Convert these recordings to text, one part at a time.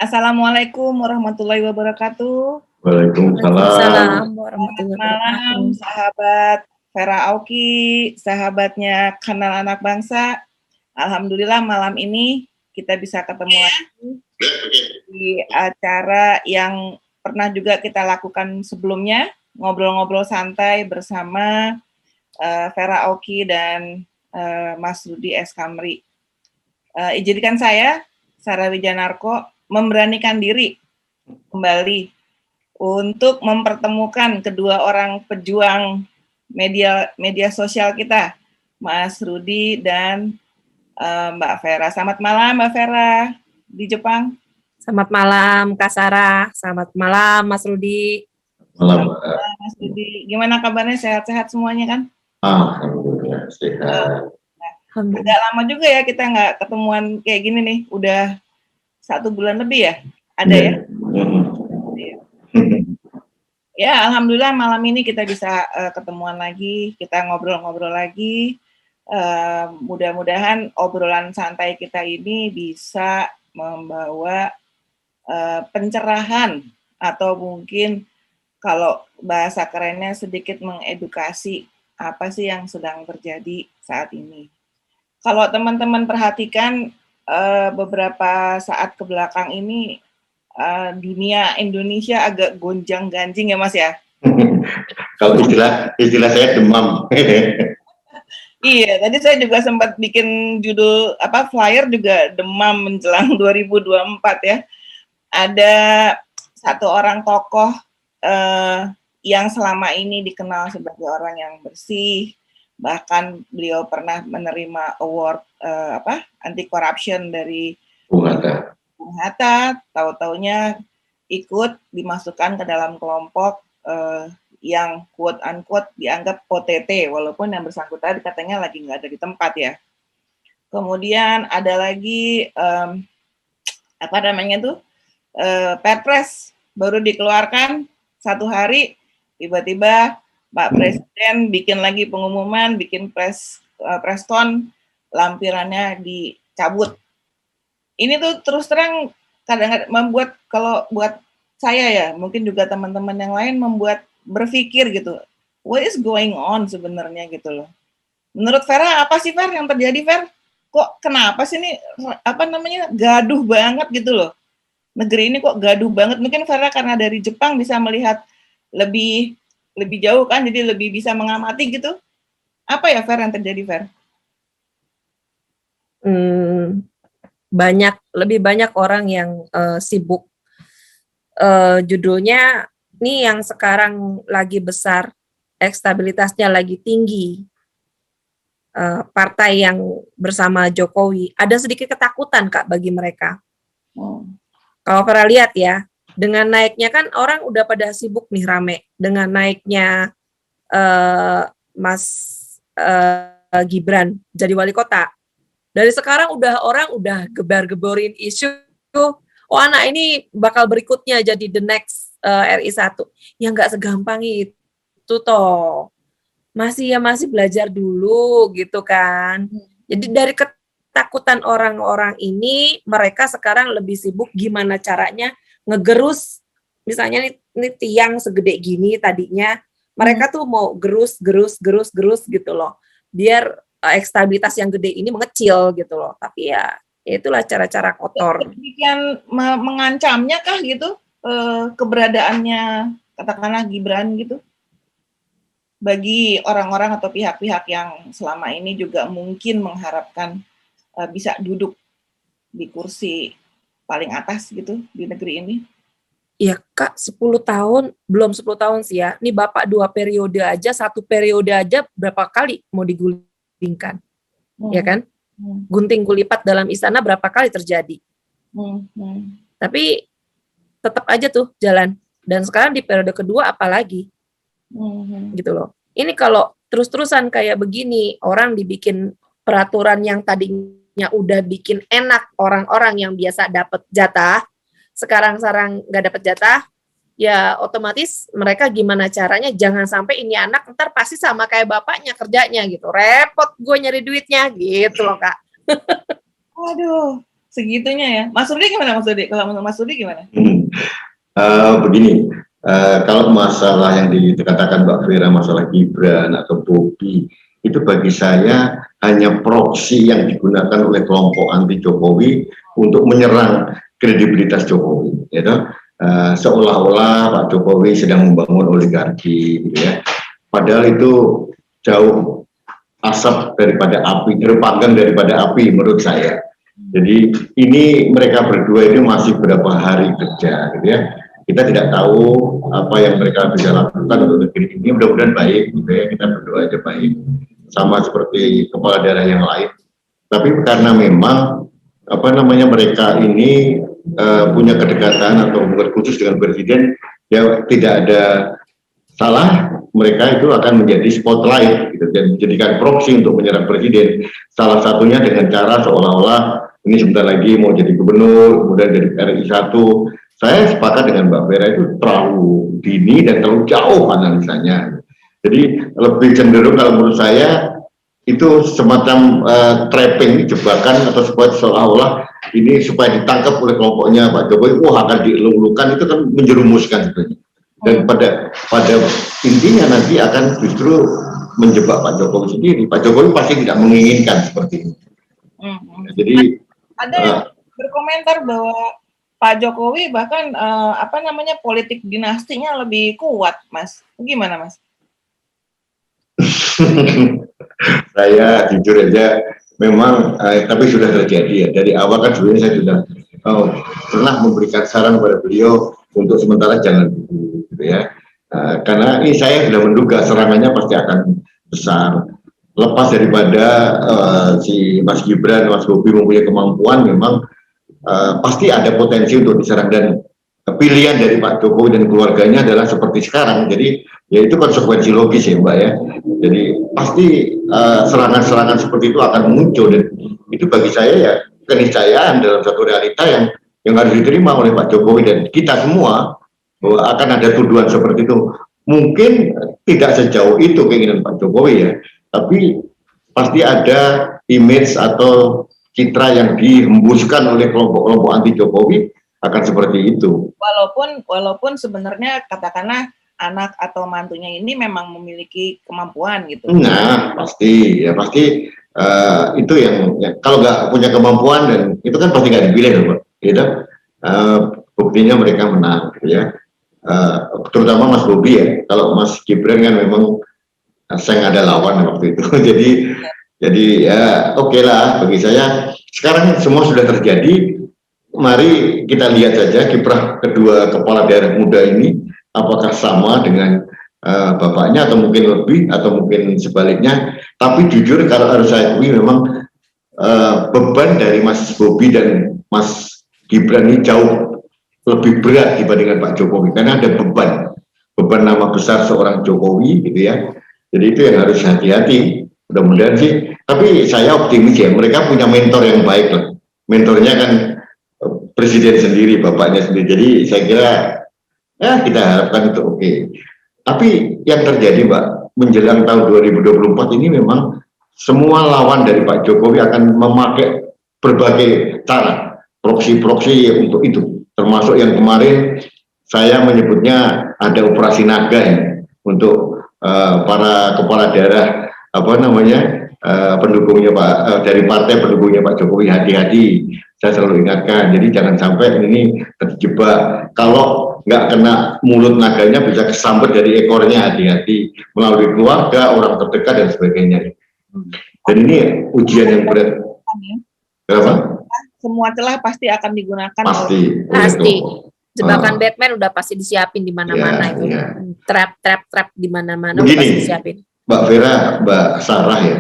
Assalamualaikum warahmatullahi wabarakatuh. Waalaikumsalam. Waalaikumsalam warahmatullahi Malam, wabarakatuh. sahabat Vera Auki, sahabatnya Kanal Anak Bangsa. Alhamdulillah malam ini kita bisa ketemu lagi di acara yang pernah juga kita lakukan sebelumnya, ngobrol-ngobrol santai bersama Vera Auki dan Mas Rudi S. Kamri. Izinkan saya, Sarah Wijanarko, memberanikan diri kembali untuk mempertemukan kedua orang pejuang media sosial kita, Mas Rudi dan Mbak Vera. Selamat malam Mbak Vera di Jepang. Selamat malam Kak Sarah, selamat malam Mas Rudi. Malam, Mas Rudi. Gimana kabarnya? Sehat-sehat semuanya kan? Alhamdulillah sehat. Agak lama juga ya kita nggak ketemuan kayak gini nih. Udah 1 bulan lebih ya? Ada ya? Ya, alhamdulillah malam ini kita bisa ketemuan lagi, kita ngobrol-ngobrol lagi. Mudah-mudahan obrolan santai kita ini bisa membawa pencerahan atau mungkin kalau bahasa kerennya sedikit mengedukasi apa sih yang sedang terjadi saat ini. Kalau teman-teman perhatikan beberapa saat ke belakang ini dunia Indonesia agak gonjang-ganjing ya Mas ya. Kalau istilah saya demam. Iya, tadi saya juga sempat bikin judul flyer juga demam menjelang 2024 ya. Ada satu orang tokoh yang selama ini dikenal sebagai orang yang bersih, bahkan beliau pernah menerima award anti corruption dari Bung Hatta, tahu-taunya ikut dimasukkan ke dalam kelompok yang quote unquote dianggap OTT, walaupun yang bersangkutan katanya lagi nggak ada di tempat ya. Kemudian ada lagi Perpres baru dikeluarkan 1 hari, tiba-tiba Pak Presiden bikin lagi pengumuman, bikin press con, lampirannya dicabut. Ini tuh terus terang kadang-kadang membuat, kalau buat saya ya, mungkin juga teman-teman yang lain, membuat berpikir gitu, what is going on sebenarnya gitu loh. Menurut Vera, apa sih Ver yang terjadi Ver? Kok kenapa sih ini gaduh banget gitu loh. Negeri ini kok gaduh banget. Mungkin Vera karena dari Jepang bisa melihat lebih jauh kan, jadi lebih bisa mengamati gitu. Apa ya Ver yang terjadi Ver? Lebih banyak orang yang sibuk. Judulnya nih yang sekarang lagi besar, elektabilitasnya lagi tinggi. Partai yang bersama Jokowi, ada sedikit ketakutan Kak bagi mereka. Kalau Vera lihat ya, dengan naiknya kan orang udah pada sibuk nih rame dengan naiknya Mas Gibran jadi wali kota. Dari sekarang orang udah gebar-geborin isu, oh anak ini bakal berikutnya jadi the next RI1. Ya nggak segampang itu toh. Masih belajar dulu gitu kan. Jadi dari ketakutan orang-orang ini, mereka sekarang lebih sibuk gimana caranya ngegerus, misalnya ini tiang segede gini tadinya, mereka tuh mau gerus gitu loh. Biar stabilitas yang gede ini mengecil gitu loh. Tapi ya itulah cara-cara kotor. Demikian mengancamnya kah gitu keberadaannya katakanlah Gibran gitu? Bagi orang-orang atau pihak-pihak yang selama ini juga mungkin mengharapkan bisa duduk di kursi paling atas gitu di negeri ini? Ya Kak, 10 tahun, belum 10 tahun sih ya. Ini Bapak 2 periode aja, 1 periode aja berapa kali mau digulingkan. Ya kan? Gunting gulipat dalam istana berapa kali terjadi. Tapi tetap aja tuh jalan. Dan sekarang di periode kedua apalagi. Gitu loh. Ini kalau terus-terusan kayak begini, orang dibikin peraturan yang tadinya udah bikin enak orang-orang yang biasa dapat jatah, sekarang nggak dapat jatah, ya otomatis mereka gimana caranya jangan sampai ini anak ntar pasti sama kayak bapaknya kerjanya gitu, repot gue nyari duitnya gitu loh Kak. Waduh, segitunya ya. Mas Rudi gimana Mas Rudi? Kalau menurut Mas Rudi gimana? Begini, kalau masalah yang dikatakan Mbak Vera, masalah Gibran atau Bobi, itu bagi saya hanya proksi yang digunakan oleh kelompok anti Jokowi untuk menyerang kredibilitas Jokowi, gitu. Seolah-olah Pak Jokowi sedang membangun oligarki, gitu ya. Padahal itu jauh asap daripada api, terpanggang daripada api menurut saya. Jadi ini mereka berdua ini masih berapa hari kerja, gitu ya. Kita tidak tahu apa yang mereka bisa lakukan untuk negeri ini. Mudah-mudahan baik, gitu ya. Kita berdoa aja baik, sama seperti kepala daerah yang lain. Tapi karena memang mereka ini punya kedekatan atau hubungan khusus dengan presiden, ya tidak ada salah mereka itu akan menjadi spotlight, gitu, dan menjadikan proksi untuk menyerang presiden. Salah satunya dengan cara seolah-olah ini sebentar lagi mau jadi gubernur, kemudian dari RI 1. Saya sepakat dengan Mbak Vera, itu terlalu dini dan terlalu jauh analisanya. Jadi lebih cenderung kalau menurut saya itu semacam trapping, jebakan, atau seolah-olah ini supaya ditangkap oleh kelompoknya Pak Jokowi, akan dielung-elungkan, itu kan menjerumuskan sebenarnya. Dan pada intinya nanti akan justru menjebak Pak Jokowi sendiri. Pak Jokowi pasti tidak menginginkan seperti ini. Jadi ada yang berkomentar bahwa Pak Jokowi bahkan politik dinastinya lebih kuat, Mas. Gimana, Mas? Saya jujur aja, memang tapi sudah terjadi ya. Dari awal kan sebenarnya saya sudah pernah memberikan saran kepada beliau untuk sementara jangan dulu, gitu ya. Karena ini saya sudah menduga serangannya pasti akan besar. Lepas daripada si Mas Gibran, Mas Bobi mempunyai kemampuan, memang pasti ada potensi untuk diserang, dan pilihan dari Pak Jokowi dan keluarganya adalah seperti sekarang. Jadi ya itu konsekuensi logis ya Mbak ya. Jadi pasti serangan-serangan seperti itu akan muncul, dan itu bagi saya ya keniscayaan dalam satu realita yang harus diterima oleh Pak Jokowi dan kita semua, bahwa akan ada tuduhan seperti itu. Mungkin tidak sejauh itu keinginan Pak Jokowi ya, tapi pasti ada image atau citra yang dihembuskan oleh kelompok-kelompok anti Jokowi akan seperti itu. Walaupun sebenarnya katakanlah anak atau mantunya ini memang memiliki kemampuan gitu. Nah, pasti itu yang kalau nggak punya kemampuan, dan itu kan pasti nggak dipilih loh, gitu. Buktinya mereka menang, gitu ya. Terutama Mas Bobi ya. Kalau Mas Gibran kan memang saya nggak ada lawan waktu itu. Jadi ya oke lah bagi saya. Sekarang semua sudah terjadi. Mari kita lihat saja kiprah kedua kepala daerah muda ini, apakah sama dengan bapaknya atau mungkin lebih atau mungkin sebaliknya. Tapi jujur kalau harus saya akui, memang beban dari Mas Bobi dan Mas Gibran ini jauh lebih berat dibandingkan Pak Jokowi, karena ada beban nama besar seorang Jokowi, gitu ya. Jadi itu yang harus hati-hati. Mudah-mudahan sih, tapi saya optimis ya, mereka punya mentor yang baik lah. Mentornya kan presiden sendiri, bapaknya sendiri. Jadi saya kira ya kita harapkan itu oke. Tapi yang terjadi Mbak, menjelang tahun 2024 ini memang semua lawan dari Pak Jokowi akan memakai berbagai cara, proksi-proksi untuk itu. Termasuk yang kemarin saya menyebutnya ada operasi naga ya, untuk para kepala daerah pendukungnya dari partai pendukungnya Pak Jokowi, hati-hati. Saya selalu ingatkan, jadi jangan sampai ini terjebak. Kalau nggak kena mulut naganya, bisa kesambar dari ekornya, hati-hati, melalui keluarga, orang terdekat dan sebagainya. Dan ini ujian yang berat. Kenapa? Semua celah pasti akan digunakan. Pasti. Jebakan Batman udah pasti disiapin di mana-mana itu. Ya. Trap di mana-mana udah pasti disiapin. Mbak Vera, Mbak Sarah ya.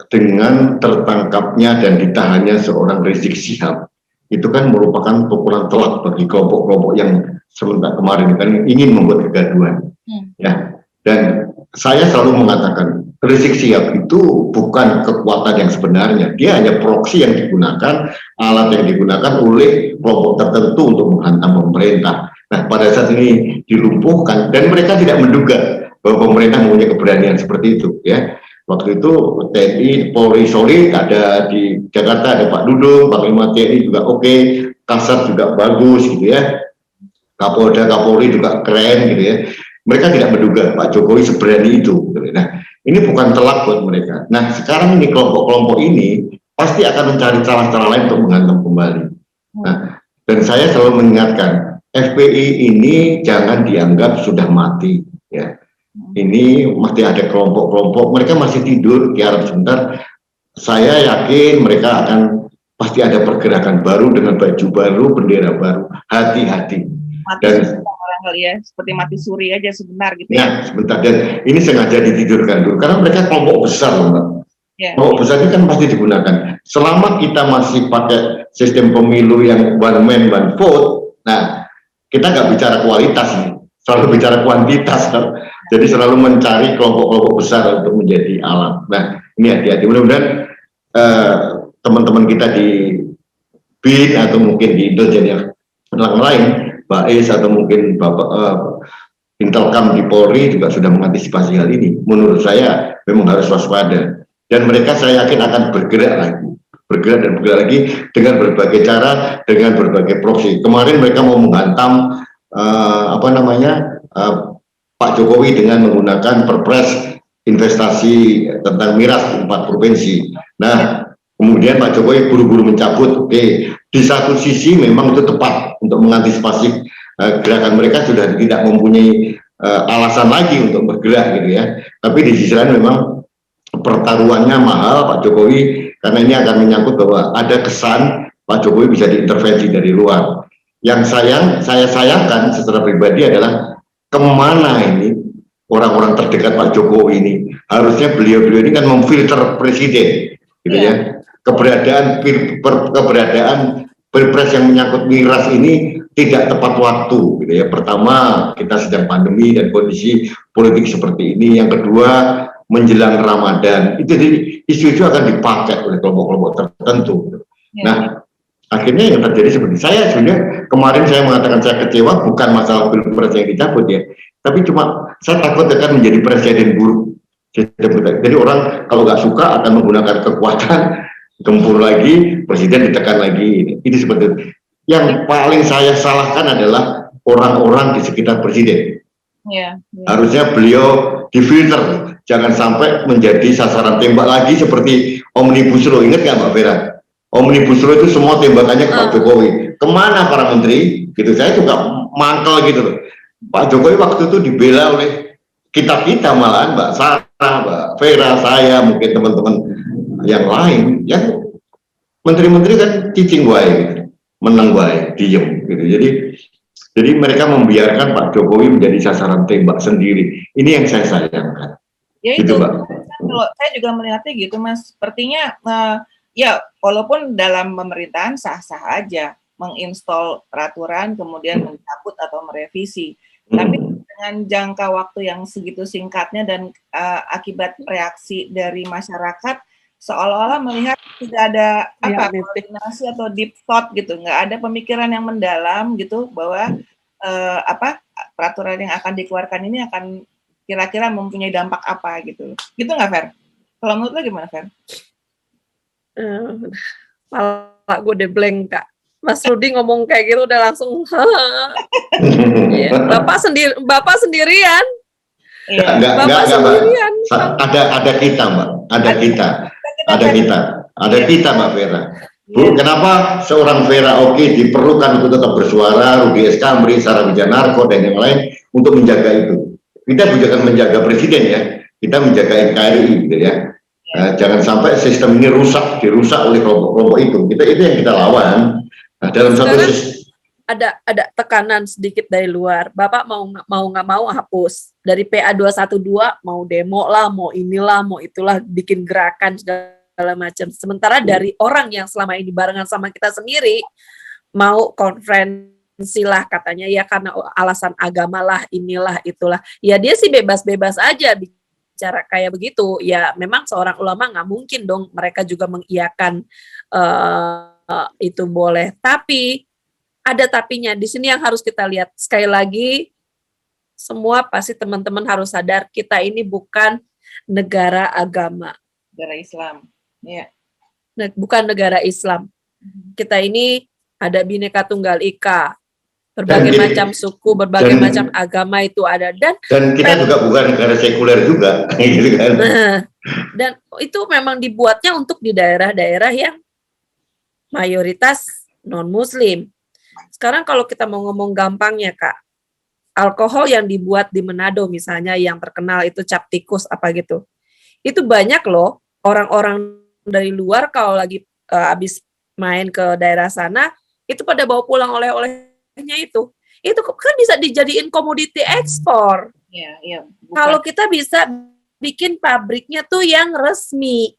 Dengan tertangkapnya dan ditahannya seorang Rizik Syihab, itu kan merupakan pukulan telak bagi kelompok-kelompok yang sebentar kemarin kan ingin membuat kegaduhan. Ya. Dan saya selalu mengatakan Rizik Syihab itu bukan kekuatan yang sebenarnya, dia hanya proksi yang digunakan, alat yang digunakan oleh kelompok tertentu untuk menghantam pemerintah. Nah, pada saat ini dilumpuhkan dan mereka tidak menduga bahwa pemerintah mempunyai keberanian seperti itu, ya. Waktu itu TNI, Polri solid, ada di Jakarta ada Pak Dudung, Panglima TNI juga oke, Kasat juga bagus gitu ya, Kapolda, Kapolri juga keren gitu ya. Mereka tidak menduga Pak Jokowi seberani itu. Gitu. Nah, ini bukan telak buat mereka. Nah, sekarang ini kelompok-kelompok ini pasti akan mencari celah-celah lain untuk menghantam kembali. Nah, dan saya selalu mengingatkan, FPI ini jangan dianggap sudah mati. Ya, ini masih ada kelompok-kelompok, mereka masih tidur, kiarat sebentar. Saya yakin mereka akan pasti ada pergerakan baru dengan baju baru, bendera baru. Hati-hati. Mati barangkali ya, seperti mati suri aja sebentar gitu ya. Ya, sebentar. Dan ini sengaja ditidurkan dulu, karena mereka kelompok besar, Mbak. Ya. Kelompok besar ini kan pasti digunakan. Selama kita masih pakai sistem pemilu yang one man, one vote, nah, kita nggak bicara kualitas nih, selalu bicara kuantitas. Kan? Jadi selalu mencari kelompok-kelompok besar untuk menjadi alat. Nah, ini hati-hati. Mudah-mudahan teman-teman kita di BIN atau mungkin di intelijen yang lain, Bais atau mungkin Bapak Intelkam di Polri juga sudah mengantisipasi hal ini. Menurut saya memang harus waspada. Dan mereka saya yakin akan bergerak lagi dengan berbagai cara, dengan berbagai proksi. Kemarin mereka mau menghantam Pak Jokowi dengan menggunakan perpres investasi tentang miras 4 provinsi. Nah, kemudian Pak Jokowi buru-buru mencabut. Oke, di satu sisi memang itu tepat untuk mengantisipasi gerakan mereka sudah tidak mempunyai alasan lagi untuk bergerak gitu ya. Tapi di sisi lain memang pertaruhannya mahal Pak Jokowi, karena ini akan menyangkut bahwa ada kesan Pak Jokowi bisa diintervensi dari luar. Yang saya sayangkan secara pribadi adalah kemana ini orang-orang terdekat Pak Jokowi ini. Harusnya beliau-beliau ini kan memfilter presiden gitu ya. Keberadaan Pilpres yang menyangkut miras ini tidak tepat waktu gitu ya. Pertama, kita sedang pandemi dan kondisi politik seperti ini. Yang kedua, menjelang Ramadan. Itu jadi isu-isu akan dipakai oleh kelompok-kelompok tertentu. Gitu. Nah, akhirnya yang terjadi seperti saya sebenarnya kemarin saya mengatakan saya kecewa bukan masalah Pilpres yang dicabut ya, tapi cuma saya takut akan menjadi presiden buruk. Jadi orang kalau nggak suka akan menggunakan kekuatan, gempur lagi, presiden ditekan lagi. Itu seperti itu. Yang paling saya salahkan adalah orang-orang di sekitar presiden. Harusnya beliau difilter, jangan sampai menjadi sasaran tembak lagi seperti Omnibus Law. Ingat nggak Mbak Vera? Omnibus Law itu semua tembakannya ke Pak Jokowi. Kemana para menteri? Gitu, saya juga mangkel gitu loh. Pak Jokowi waktu itu dibela oleh kita malahan, Mbak Sarah, Mbak Vera, saya, mungkin teman-teman yang lain. Yang menteri-menteri kan cicing wae gitu, menang wae, diem gitu. Jadi mereka membiarkan Pak Jokowi menjadi sasaran tembak sendiri. Ini yang saya sayangkan. Ya itu, gitu, Mbak. Kalau saya juga melihatnya gitu, Mas. Sepertinya ya walaupun dalam pemerintahan sah-sah aja menginstall peraturan kemudian mencabut atau merevisi, tapi dengan jangka waktu yang segitu singkatnya dan akibat reaksi dari masyarakat seolah-olah melihat tidak ada koordinasi atau deep thought gitu, nggak ada pemikiran yang mendalam gitu bahwa peraturan yang akan dikeluarkan ini akan kira-kira mempunyai dampak apa gitu nggak Fer? Kalau menurut lo gimana Fer? Malah gue udah blank Kak. Mas Rudi ngomong kayak gitu udah langsung ya, Bapak sendirian. Iya. Bapak sendirian. Ada kita Mbak, ada kita Mbak Vera. Bu, kenapa seorang Vera Oki diperlukan untuk tetap bersuara, Rudi Eskamri, Sarah Wijanarko dan yang lain untuk menjaga itu. Kita bukan menjaga presiden ya, kita menjaga NKRI gitu ya. Jangan sampai sistem ini dirusak oleh kelompok-kelompok itu. Itu yang kita lawan. Nah, dalam satu ada tekanan sedikit dari luar. Bapak mau nggak mau hapus dari PA 212, mau demo lah, mau inilah, mau itulah, bikin gerakan segala macam. Sementara dari orang yang selama ini barengan sama kita sendiri mau konferensi lah katanya ya karena alasan agama lah, inilah itulah. Ya dia sih bebas-bebas aja bicara kayak begitu. Ya memang seorang ulama nggak mungkin dong mereka juga mengiyakan itu boleh. Tapi ada tapinya. Di sini yang harus kita lihat sekali lagi, semua pasti teman-teman harus sadar kita ini bukan negara agama. Negara Islam. Ya. Bukan negara Islam. Kita ini ada Bhinneka Tunggal Ika. Berbagai macam suku, berbagai macam agama itu ada. Dan kita juga bukan negara sekuler juga. Gitu kan. Dan itu memang dibuatnya untuk di daerah-daerah yang mayoritas non-muslim. Sekarang kalau kita mau ngomong gampangnya, Kak, alkohol yang dibuat di Manado misalnya yang terkenal itu cap tikus apa gitu. Itu banyak loh orang-orang dari luar kalau lagi habis main ke daerah sana, itu pada bawa pulang oleh-olehnya itu. Itu kan bisa dijadiin komoditi ekspor. Iya. Kalau kita bisa bikin pabriknya tuh yang resmi,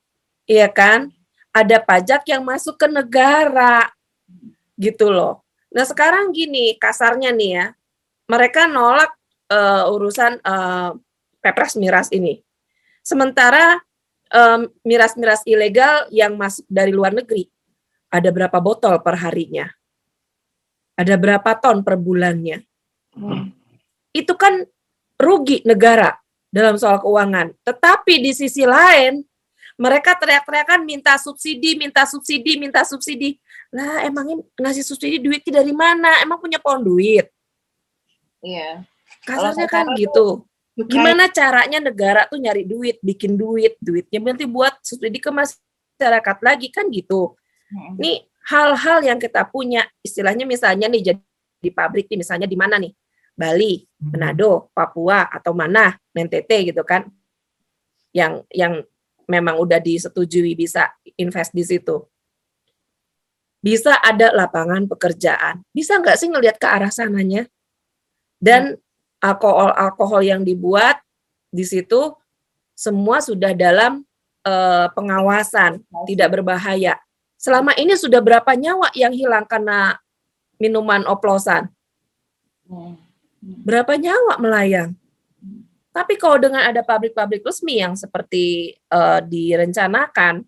ya kan? Ada pajak yang masuk ke negara, gitu loh. Nah sekarang gini, kasarnya nih ya, mereka nolak urusan pepres miras ini. Sementara miras-miras ilegal yang masuk dari luar negeri, ada berapa botol per harinya? Ada berapa ton per bulannya? Itu kan rugi negara dalam soal keuangan. Tetapi di sisi lain, mereka teriak-teriakan minta subsidi. Lah emangnya ngasih subsidi duitnya dari mana? Emang punya pohon duit? Iya. Kasarnya kan gitu. Gimana caranya negara tuh nyari duit, bikin duitnya nanti buat subsidi ke masyarakat lagi kan gitu. Nih hal-hal yang kita punya, istilahnya misalnya nih jadi di pabrik nih, misalnya di mana nih? Bali, Manado, Papua atau mana, NTT gitu kan. Yang memang udah disetujui bisa invest di situ. Bisa ada lapangan pekerjaan. Bisa nggak sih ngelihat ke arah sananya? Dan alkohol yang dibuat di situ semua sudah dalam pengawasan, tidak berbahaya. Selama ini sudah berapa nyawa yang hilang karena minuman oplosan? Berapa nyawa melayang? Tapi kalau dengan ada pabrik-pabrik resmi yang seperti direncanakan,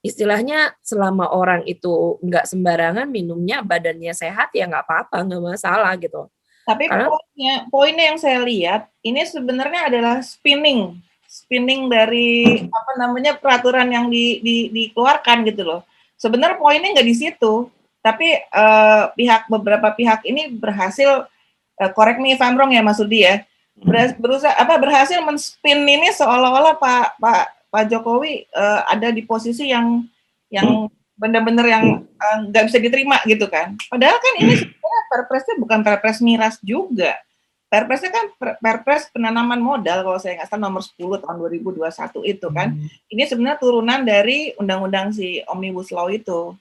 istilahnya selama orang itu nggak sembarangan minumnya, badannya sehat ya nggak apa-apa, nggak masalah gitu. Tapi poinnya yang saya lihat ini sebenarnya adalah spinning dari peraturan yang dikeluarkan gitu loh. Sebenarnya poinnya nggak di situ, tapi beberapa pihak ini berhasil, correct me if I'm wrong ya Mas Rudi ya, berhasil men-spin ini seolah-olah Pak Jokowi ada di posisi yang benar-benar yang nggak bisa diterima gitu kan. Padahal kan ini sebenarnya perpresnya bukan perpres miras juga. Perpresnya kan perpres penanaman modal kalau saya nggak salah nomor 10 tahun 2021 itu kan. Ini sebenarnya turunan dari undang-undang si Omnibus Law itu.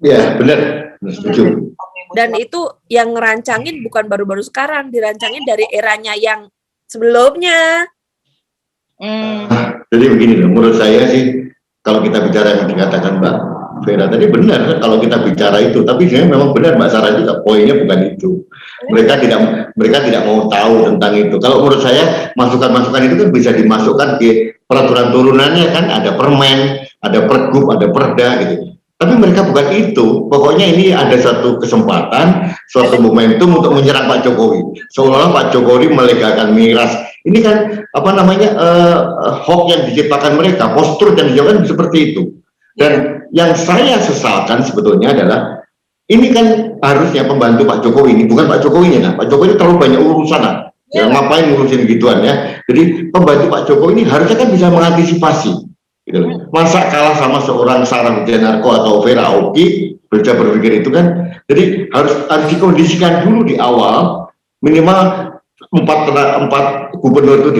Ya benar, setuju. Dan itu yang ngerancangin bukan baru-baru sekarang, dirancangin dari eranya yang sebelumnya. Jadi begini loh, menurut saya sih kalau kita bicara yang dikatakan Mbak Vera tadi benar kalau kita bicara itu, tapi sebenarnya memang benar Mbak Sarah juga poinnya bukan itu. Mereka tidak mau tahu tentang itu. Kalau menurut saya masukan-masukan itu kan bisa dimasukkan ke peraturan turunannya kan, ada permen, ada pergub, ada perda gitu. Tapi mereka bukan itu. Pokoknya ini ada satu kesempatan, suatu momentum untuk menyerang Pak Jokowi. Seolah-olah Pak Jokowi melegalkan miras. Ini kan hoax yang diciptakan mereka, postur yang dijauhkan seperti itu. Dan yang saya sesalkan sebetulnya adalah ini kan harusnya pembantu Pak Jokowi ini, bukan Pak Jokowinya. Nah, Pak Jokowi ini terlalu banyak urusan lah. Ya, ngapain ngurusin gituan ya. Jadi pembantu Pak Jokowi ini harusnya kan bisa mengantisipasi. Gitu. Masa kalah sama seorang Sarah Widianarko atau Vera Oki berpikir itu kan. Jadi harus dikondisikan dulu di awal, minimal empat gubernur itu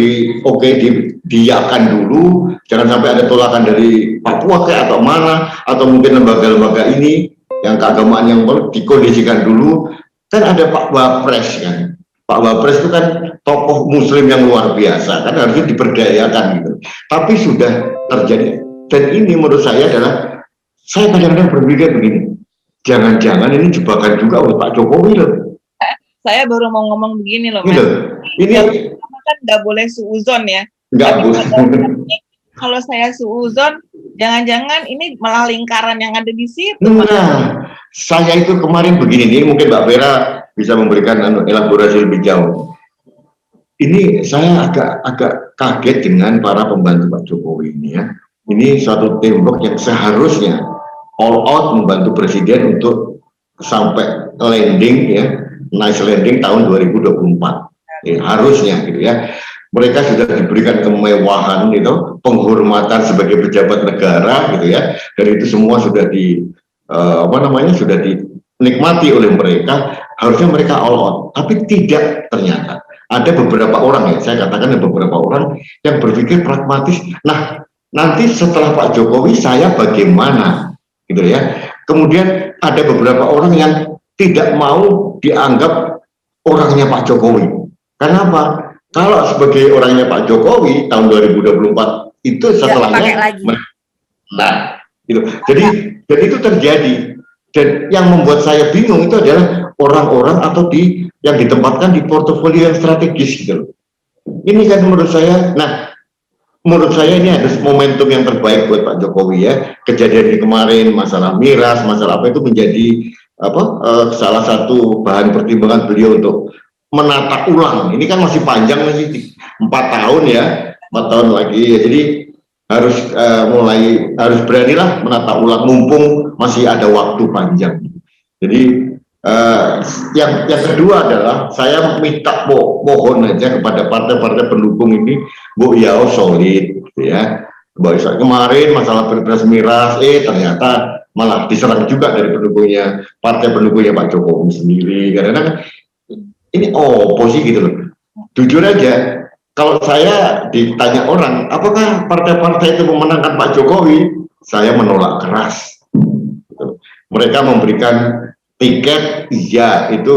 diiyakan dulu, jangan sampai ada tolakan dari Papua kayak atau mana, atau mungkin lembaga-lembaga ini yang keagamaan yang perlu dikondisikan dulu. Kan ada Pak Wapres kan, Pak Wapres itu kan tokoh Muslim yang luar biasa, kan harusnya diberdayakan gitu. Tapi sudah terjadi, dan ini menurut saya adalah, saya kadang-kadang berpikir begini, jangan-jangan ini jebakan juga oleh Pak Jokowi loh. Saya baru mau ngomong begini loh, Mas. Ini kan nggak boleh suuzon ya. Nggak boleh. Kalau saya suuzon, jangan-jangan ini malah lingkaran yang ada di situ. Nah, saya itu kemarin begini nih, mungkin Mbak Vera bisa memberikan elaborasi lebih jauh. ini saya agak kaget dengan para pembantu Pak Jokowi ini ya. Ini suatu tembok yang seharusnya all out membantu Presiden untuk sampai landing ya, nice landing tahun 2024. Ya, harusnya gitu ya. Mereka sudah diberikan kemewahan gitu, penghormatan sebagai pejabat negara gitu ya. Dan itu semua sudah sudah dinikmati oleh mereka. Harusnya mereka all out, tapi tidak ternyata. Ada beberapa orang ya, saya katakan ada beberapa orang yang berpikir pragmatis. Nah, nanti setelah Pak Jokowi saya bagaimana, gitu ya. Kemudian ada beberapa orang yang tidak mau dianggap orangnya Pak Jokowi. Kenapa? Kalau sebagai orangnya Pak Jokowi tahun 2024 itu setelahnya, nah, gitu. Jadi itu terjadi. Dan yang membuat saya bingung itu adalah orang-orang atau yang ditempatkan di portofolio yang strategis gitu. Ini kan menurut saya, menurut saya ini ada momentum yang terbaik buat Pak Jokowi ya. Kejadian di kemarin, masalah miras, masalah apa itu menjadi salah satu bahan pertimbangan beliau untuk menata ulang. Ini kan masih panjang, masih 4 tahun ya, 4 tahun lagi ya. Jadi harus beranilah menata ulang mumpung masih ada waktu panjang. Jadi yang kedua adalah saya minta mohon aja kepada partai-partai pendukung ini, Bu Yao solid gitu ya. Kemarin masalah Pilpres miras ternyata malah diserang juga dari partai pendukungnya Pak Jokowi sendiri, karena ini oposisi gitu loh. Jujur aja, kalau saya ditanya orang, apakah partai-partai itu memenangkan Pak Jokowi? Saya menolak keras. Mereka memberikan tiket, iya itu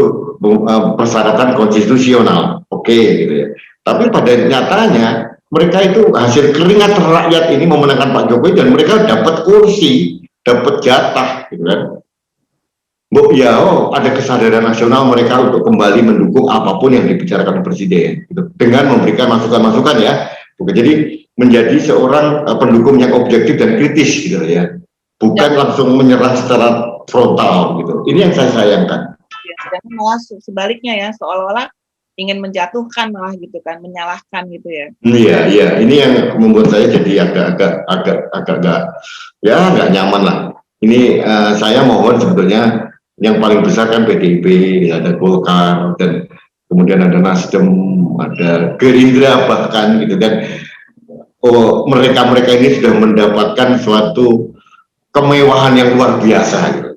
persyaratan konstitusional, oke, gitu ya. Tapi pada nyatanya mereka itu hasil keringat rakyat ini memenangkan Pak Jokowi dan mereka dapat kursi, dapat jatah, gitu kan. Ada kesadaran nasional mereka untuk kembali mendukung apapun yang dibicarakan Presiden, gitu, dengan memberikan masukan-masukan ya. Jadi menjadi seorang pendukung yang objektif dan kritis, gitu ya. Bukan langsung menyerang secara frontal gitu. Ini yang saya sayangkan. Dan malah sebaliknya ya, seolah-olah ingin menjatuhkan malah gitu kan, menyalahkan gitu ya. Iya. Ini yang membuat saya jadi agak nggak nyaman lah. Ini saya mohon sebetulnya yang paling besar kan PDIP, ada Golkar, dan kemudian ada Nasdem, ada Gerindra bahkan gitu kan. Mereka ini sudah mendapatkan suatu kemewahan yang luar biasa gitu.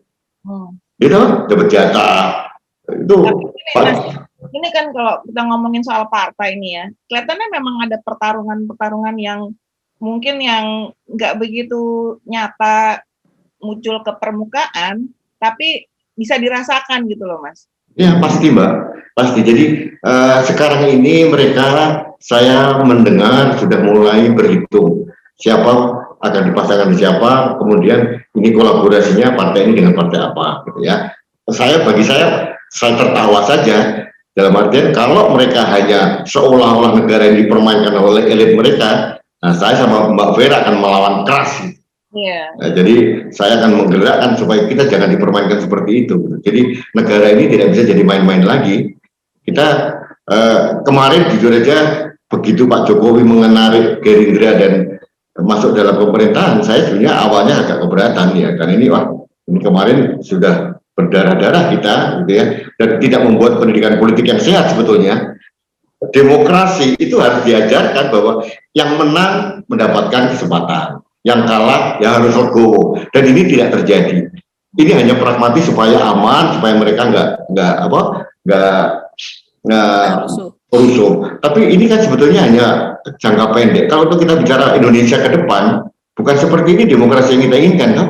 Gitu, dapat jatah itu. Ini kan kalau kita ngomongin soal partai ini ya, kelihatannya memang ada pertarungan yang mungkin yang nggak begitu nyata muncul ke permukaan, tapi bisa dirasakan gitu loh, Mas. Ya pasti Mbak, pasti. Jadi sekarang ini saya mendengar sudah mulai berhitung siapa akan dipasangkan siapa, kemudian ini kolaborasinya partai ini dengan partai apa gitu ya. Bagi saya tertawa saja, dalam artian kalau mereka hanya seolah-olah negara ini dipermainkan oleh elit mereka, saya sama Mbak Vera akan melawan keras. Jadi saya akan menggerakkan supaya kita jangan dipermainkan seperti itu. Jadi negara ini tidak bisa jadi main-main lagi. Kita kemarin jujur aja, begitu Pak Jokowi mengenarik Gerindra dan masuk dalam pemerintahan, saya sebenarnya awalnya agak keberatan ya, karena ini kemarin sudah berdarah-darah kita gitu ya, dan tidak membuat pendidikan politik yang sehat sebetulnya. Demokrasi itu harus diajarkan bahwa yang menang mendapatkan kesempatan, yang kalah ya harus legowo, dan ini tidak terjadi. Ini hanya pragmatis supaya aman, supaya mereka nggak rusuh. Tapi ini kan sebetulnya hanya jangka pendek. Kalau untuk kita bicara Indonesia ke depan, bukan seperti ini demokrasi yang kita inginkan kan?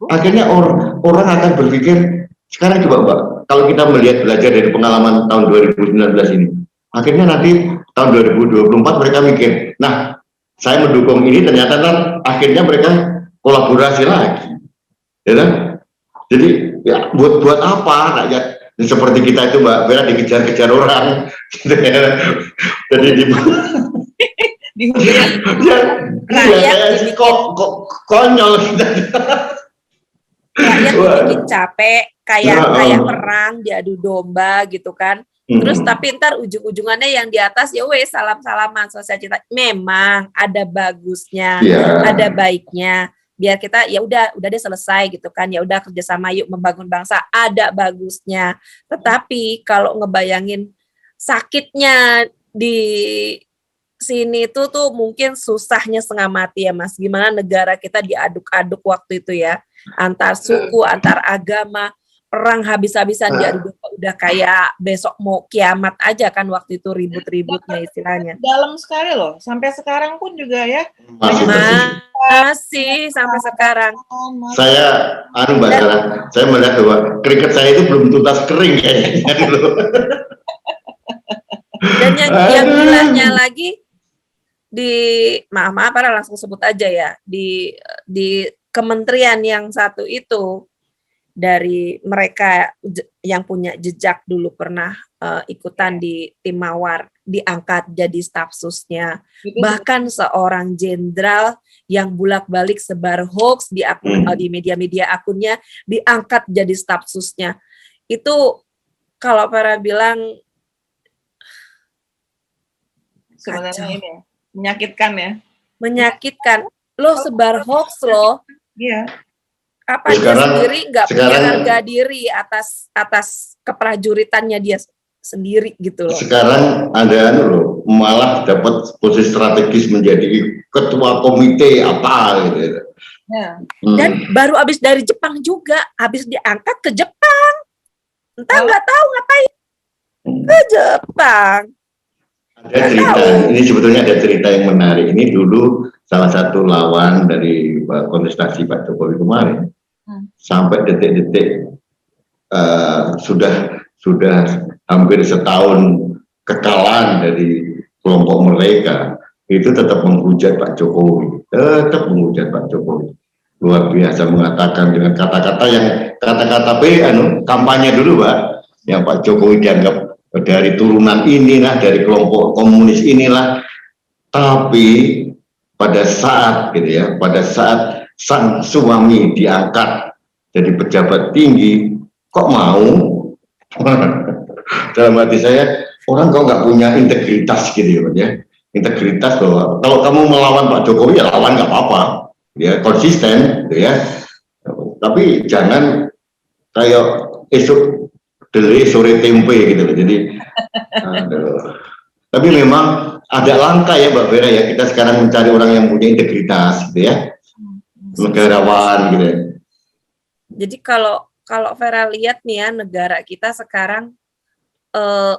Akhirnya orang akan berpikir, sekarang coba Mbak, kalau kita belajar dari pengalaman tahun 2019 ini, akhirnya nanti tahun 2024 mereka mikir, nah saya mendukung ini, ternyata kan akhirnya mereka kolaborasi lagi, ya kan? Jadi ya buat apa rakyat seperti kita itu Mbak Vera dikejar-kejar orang, jadi konyol kita. Rakyat bikin capek, kayak perang diadu domba gitu kan. Terus tapi ntar ujung-ujungannya yang di atas ya wes salam-salaman sosial cinta. Memang ada bagusnya, ada baiknya. Biar kita ya udah deh selesai gitu kan. Ya udah kerjasama yuk membangun bangsa. Ada bagusnya. Tetapi kalau ngebayangin sakitnya di sini tuh mungkin susahnya setengah mati ya Mas. Gimana negara kita diaduk-aduk waktu itu ya. Antar suku, antar agama. Perang habis-habisan diadu udah kayak besok mau kiamat aja kan waktu itu ribut-ributnya istilahnya. Dalam sekali loh, sampai sekarang pun juga ya. Masih sampai sekarang. Saya, Mbak Sarah, saya melihat bahwa keringat saya itu belum tuntas kering kayaknya dulu. Dan yang gilanya lagi maaf langsung sebut aja ya di kementerian yang satu itu. Dari mereka yang punya jejak dulu pernah ikutan di tim Mawar diangkat jadi staf susnya. Bahkan seorang jenderal yang bolak-balik sebar hoax di media-media akunnya diangkat jadi staf susnya. Itu kalau para bilang sebenarnya ini menyakitkan ya. Menyakitkan. Lo sebar hoax lo. Iya. Apa dia sendiri nggak punya harga diri atas keprajuritannya dia sendiri gitu loh. Sekarang ada loh, malah dapat posisi strategis menjadi ketua komite apa gitu. Ya. Dan baru habis dari Jepang juga, habis diangkat ke Jepang. Entah nggak tahu ngapain ke Jepang. Ada cerita, ini sebetulnya ada cerita yang menarik. Ini dulu salah satu lawan dari kontestasi Pak Jokowi kemarin. Sampai detik-detik sudah hampir setahun kekalahan dari kelompok mereka, itu tetap menghujat Pak Jokowi, luar biasa, mengatakan dengan kata-kata yang kampanye dulu Pak, yang Pak Jokowi dianggap dari turunan inilah, dari kelompok komunis inilah. Tapi pada saat sang suami diangkat jadi pejabat tinggi, kok mau? Dalam hati saya, orang kok nggak punya integritas gitu ya. Integritas bahwa kalau kamu melawan Pak Jokowi ya lawan nggak apa-apa, ya konsisten, gitu ya. Tapi jangan kayak esok dele sore tempe gitu. Jadi, tapi memang ada langkah ya Mbak Vera ya. Kita sekarang mencari orang yang punya integritas, gitu ya, negarawan gitu ya. Jadi kalau Vera lihat nih ya negara kita sekarang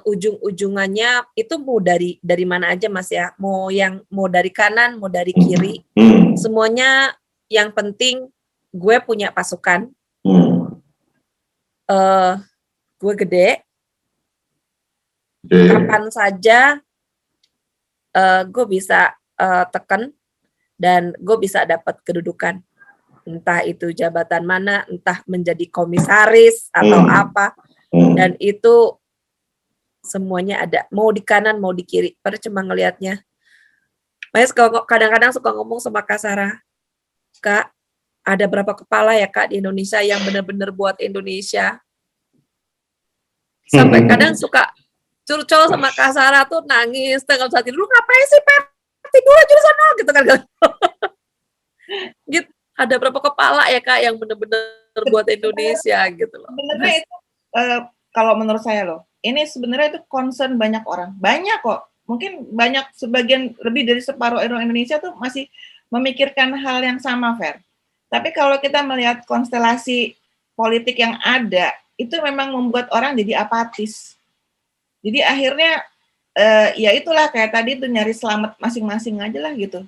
ujung-ujungannya itu mau dari mana aja Mas ya, mau dari kanan, mau dari kiri, semuanya yang penting gue punya pasukan, gue gede, kapan saja gue bisa tekan dan gue bisa dapat kedudukan. Entah itu jabatan mana, entah menjadi komisaris atau apa, dan itu semuanya ada, mau di kanan mau di kiri. Pada cuma ngelihatnya. Mas kadang-kadang suka ngomong sama Kak Sarah, Kak, ada berapa kepala ya Kak di Indonesia yang benar-benar buat Indonesia? Sampai kadang suka curcol sama Kak Sarah tuh nangis, tengah saat tidur, lu ngapain sih Pep? Tidur aja di sana gitu kan. Gitu. Ada berapa kepala ya Kak yang benar-benar buat Indonesia gitu loh. Sebenarnya itu kalau menurut saya loh, ini sebenarnya itu concern banyak orang. Banyak kok. Mungkin banyak, sebagian lebih dari separuh orang Indonesia tuh masih memikirkan hal yang sama, Fer. Tapi kalau kita melihat konstelasi politik yang ada, itu memang membuat orang jadi apatis. Jadi akhirnya ya itulah kayak tadi tuh nyari selamat masing-masing aja lah gitu.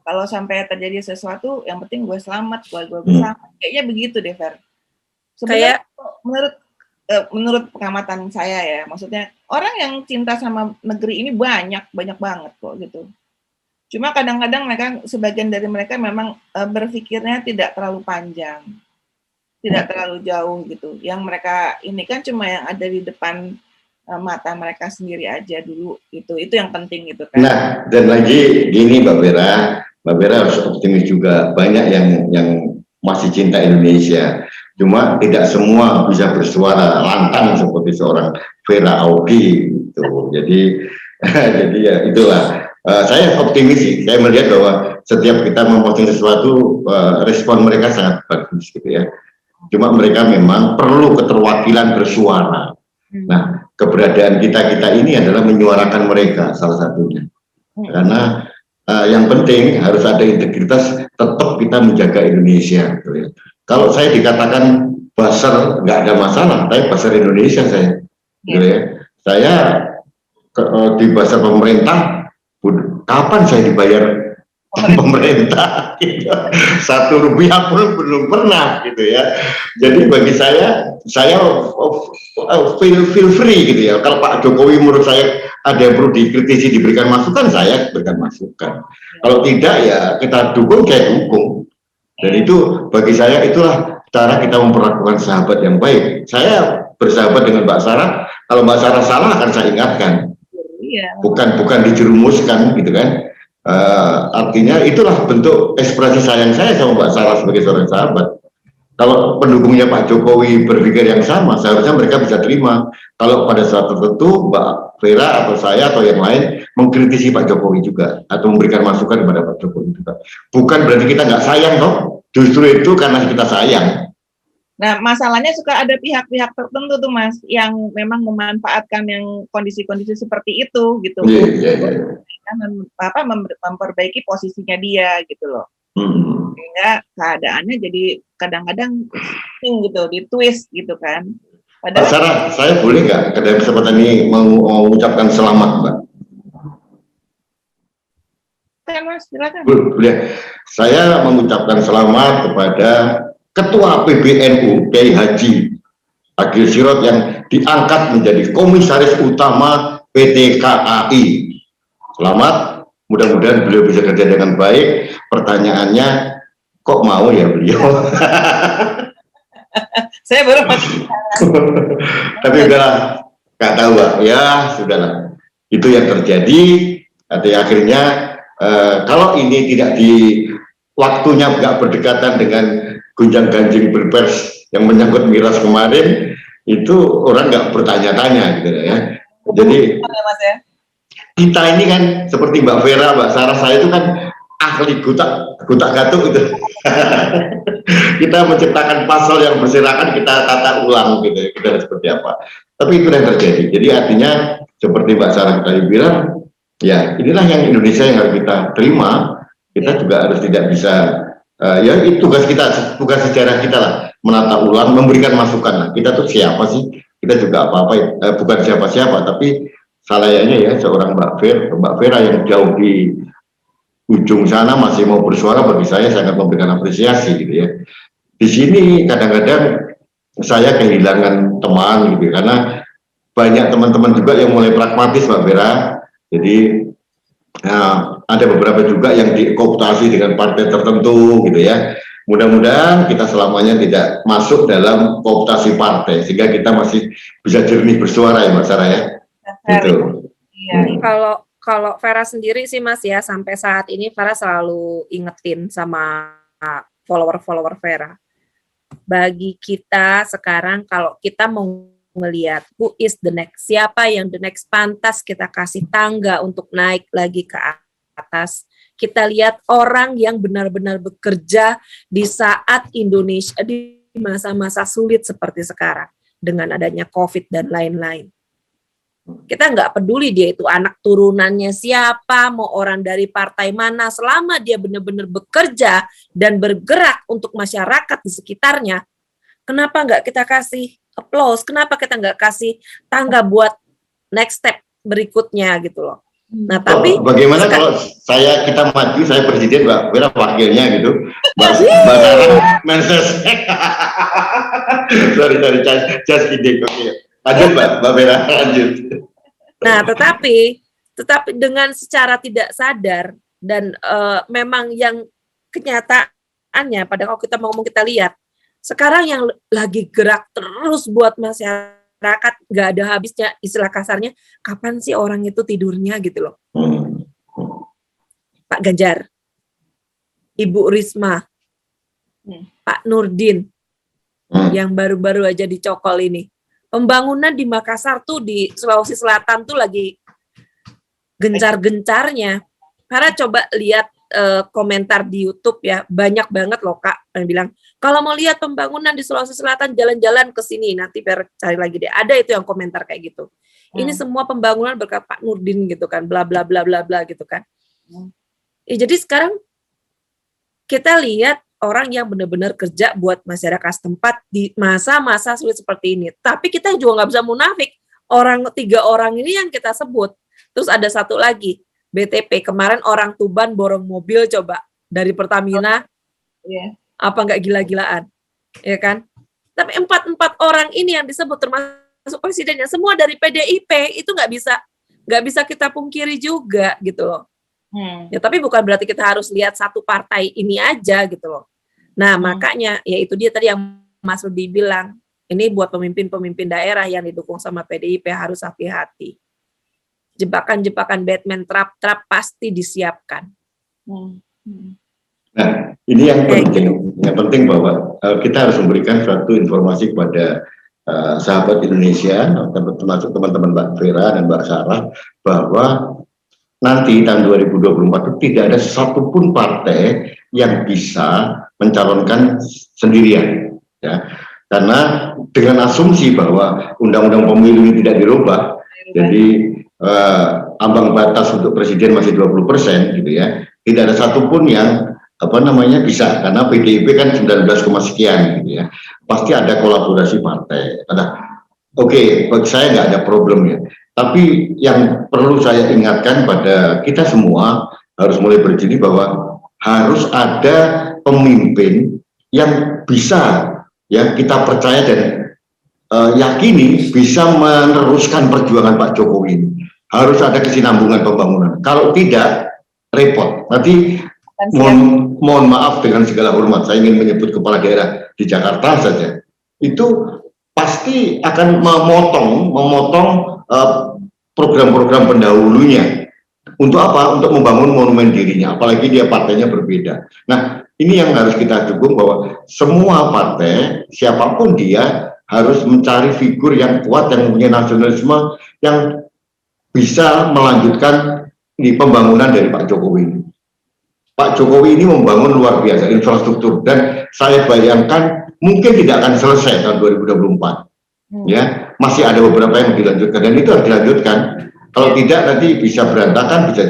Kalau sampai terjadi sesuatu, yang penting gue selamat, gue selamat. Kayaknya begitu deh, Fer. Sebenarnya menurut pengamatan saya ya, maksudnya orang yang cinta sama negeri ini banyak banget kok gitu. Cuma kadang-kadang mereka, sebagian dari mereka memang berpikirnya tidak terlalu panjang, tidak terlalu jauh gitu. Yang mereka ini kan cuma yang ada di depan mata mereka sendiri aja dulu, itu yang penting gitu kan. Nah, dan lagi gini Mbak Vera harus optimis juga. Banyak yang masih cinta Indonesia. Cuma tidak semua bisa bersuara lantang seperti seorang Vera Audi gitu. Jadi jadi ya itulah. Saya optimis sih. Saya melihat bahwa setiap kita memposting sesuatu, respon mereka sangat bagus gitu ya. Cuma mereka memang perlu keterwakilan bersuara. Nah, keberadaan kita ini adalah menyuarakan mereka salah satunya. Karena yang penting harus ada integritas, tetap kita menjaga Indonesia gitu ya. Kalau saya dikatakan buzzer nggak ada masalah, tapi buzzer Indonesia saya, gitu ya. Saya di buzzer pemerintah, kapan saya dibayar pemerintah? Gitu. 1 rupiah pun belum pernah, gitu ya. Jadi bagi saya feel free gitu ya. Kalau Pak Jokowi menurut saya ada yang perlu dikritisi, diberikan masukan, saya berikan masukan. Kalau tidak ya kita dukung, saya dukung. Dan itu bagi saya itulah cara kita memperlakukan sahabat yang baik. Saya bersahabat dengan Mbak Sarah, kalau Mbak Sarah salah akan saya ingatkan. Bukan dijerumuskan gitu kan. Artinya itulah bentuk ekspresi sayang saya sama Mbak Sarah sebagai seorang sahabat. Kalau pendukungnya Pak Jokowi berpikir yang sama, seharusnya mereka bisa terima. Kalau pada saat tertentu Mbak Vera atau saya atau yang lain mengkritisi Pak Jokowi juga atau memberikan masukan kepada Pak Jokowi juga, bukan berarti kita nggak sayang toh. Justru itu karena kita sayang. Nah, masalahnya suka ada pihak-pihak tertentu tuh Mas, yang memang memanfaatkan yang kondisi-kondisi seperti itu gitu. Memperbaiki posisinya dia gitu loh. Sehingga keadaannya jadi kadang-kadang gitu, ditwist gitu kan. Padahal Sarah, saya boleh nggak pada kesempatan ini mengucapkan selamat, Mbak? Mas, silakan. Boleh. Saya mengucapkan selamat kepada Ketua PBNU Kiai Haji Agil Sirot yang diangkat menjadi Komisaris Utama PT KAI. Selamat, mudah-mudahan beliau bisa kerja dengan baik. Pertanyaannya, kok mau ya beliau? Saya baru tapi udahlah, nggak tahu Pak. Ya sudahlah, itu yang terjadi. Akhirnya kalau ini tidak di waktunya nggak berdekatan dengan gunjang-ganjing Pilpres yang menyangkut miras kemarin, itu orang nggak bertanya-tanya gitu ya. Jadi kita ini kan seperti Mbak Vera, Mbak Sarah, saya itu kan ahli gutak-gatuk gitu. Kita menciptakan pasal yang berserakan, kita tata ulang gitu, kita seperti apa. Tapi itu yang terjadi. Jadi artinya seperti Mbak Sarah tadi bilang, ya inilah yang Indonesia yang harus kita terima. Kita juga harus tidak bisa. Ya itu tugas kita, tugas sejarah kita lah, menata ulang, memberikan masukan lah. Kita tuh siapa sih? Kita juga apa-apa, bukan siapa-siapa, tapi salayaknya ya seorang Mbak Vera yang jauh di ujung sana masih mau bersuara, bagi saya sangat memberikan apresiasi gitu ya. Di sini kadang-kadang saya kehilangan teman gitu, karena banyak teman-teman juga yang mulai pragmatis Mbak Vera. Jadi ada beberapa juga yang dikooptasi dengan partai tertentu gitu ya. Mudah-mudahan kita selamanya tidak masuk dalam kooptasi partai, sehingga kita masih bisa jernih bersuara ya Mbak Sarah ya. Gitu. Kalau Vera sendiri sih Mas ya, sampai saat ini Vera selalu ingetin sama follower Vera. Bagi kita sekarang, kalau kita mau melihat who is the next, siapa yang the next pantas kita kasih tangga untuk naik lagi ke atas, kita lihat orang yang benar-benar bekerja di saat Indonesia di masa-masa sulit seperti sekarang dengan adanya COVID dan lain-lain. Kita nggak peduli dia itu anak turunannya siapa, mau orang dari partai mana, selama dia benar-benar bekerja dan bergerak untuk masyarakat di sekitarnya, kenapa nggak kita kasih applause, kenapa kita nggak kasih tangga buat next step berikutnya gitu loh. Nah tapi bagaimana kalau kita maju, saya presiden, Mbak Vera wakilnya gitu, Mbak Sarah menses. sorry just kidding. Okay. Lanjut Mbak Vera, lanjut. Nah tetapi dengan secara tidak sadar dan memang yang kenyataannya pada kalau kita mau ngomong, kita lihat sekarang yang lagi gerak terus buat masyarakat, nggak ada habisnya, istilah kasarnya, kapan sih orang itu tidurnya gitu loh. Pak Ganjar, Ibu Risma, Pak Nurdin, yang baru-baru aja dicokol ini. Pembangunan di Makassar tuh di Sulawesi Selatan tuh lagi gencar-gencarnya. Karena coba lihat komentar di YouTube ya, banyak banget loh Kak yang bilang, kalau mau lihat pembangunan di Sulawesi Selatan jalan-jalan ke sini, nanti biar cari lagi deh. Ada itu yang komentar kayak gitu. Ini semua pembangunan berkat Pak Nurdin gitu kan, bla bla bla bla bla gitu kan. Jadi sekarang kita lihat orang yang benar-benar kerja buat masyarakat setempat di masa-masa sulit seperti ini. Tapi kita juga nggak bisa munafik. 3 orang ini yang kita sebut. Terus ada satu lagi, BTP. Kemarin orang Tuban borong mobil coba dari Pertamina. Apa nggak gila-gilaan? Ya kan? Tapi 4 orang ini yang disebut termasuk presidennya semua dari PDIP, itu nggak bisa kita pungkiri juga gitu loh. Ya tapi bukan berarti kita harus lihat satu partai ini aja gitu loh. Nah makanya ya itu dia tadi yang Mas Rudi bilang, ini buat pemimpin-pemimpin daerah yang didukung sama PDIP harus hati-hati. Jebakan-jebakan Batman trap-trap pasti disiapkan. Nah ini yang penting, yang penting bahwa kita harus memberikan suatu informasi kepada sahabat Indonesia, termasuk teman-teman Mbak Vera dan Mbak Sarah, bahwa nanti tahun 2024 itu tidak ada satupun partai yang bisa mencalonkan sendirian, ya. Karena dengan asumsi bahwa undang-undang pemilu ini tidak dirubah, jadi ambang batas untuk presiden masih 20% gitu ya, tidak ada satupun yang bisa, karena PDIP kan 19, sekian gitu ya, pasti ada kolaborasi partai. Oke, bagi saya nggak ada problemnya. Tapi yang perlu saya ingatkan pada kita semua harus mulai berdiri bahwa harus ada pemimpin yang bisa ya kita percaya dan yakini bisa meneruskan perjuangan Pak Jokowi ini. Harus ada kesinambungan pembangunan. Kalau tidak, repot. Nanti mohon maaf dengan segala hormat, saya ingin menyebut kepala daerah di Jakarta saja, itu pasti akan memotong program-program pendahulunya. Untuk apa? Untuk membangun monumen dirinya, apalagi dia partainya berbeda. Nah, ini yang harus kita dukung, bahwa semua partai, siapapun dia, harus mencari figur yang kuat, yang punya nasionalisme, yang bisa melanjutkan di pembangunan dari Pak Jokowi ini. Pak Jokowi ini membangun luar biasa infrastruktur, dan saya bayangkan mungkin tidak akan selesai tahun 2024. Ya, masih ada beberapa yang dilanjutkan, dan itu harus dilanjutkan. Kalau tidak nanti bisa berantakan, bisa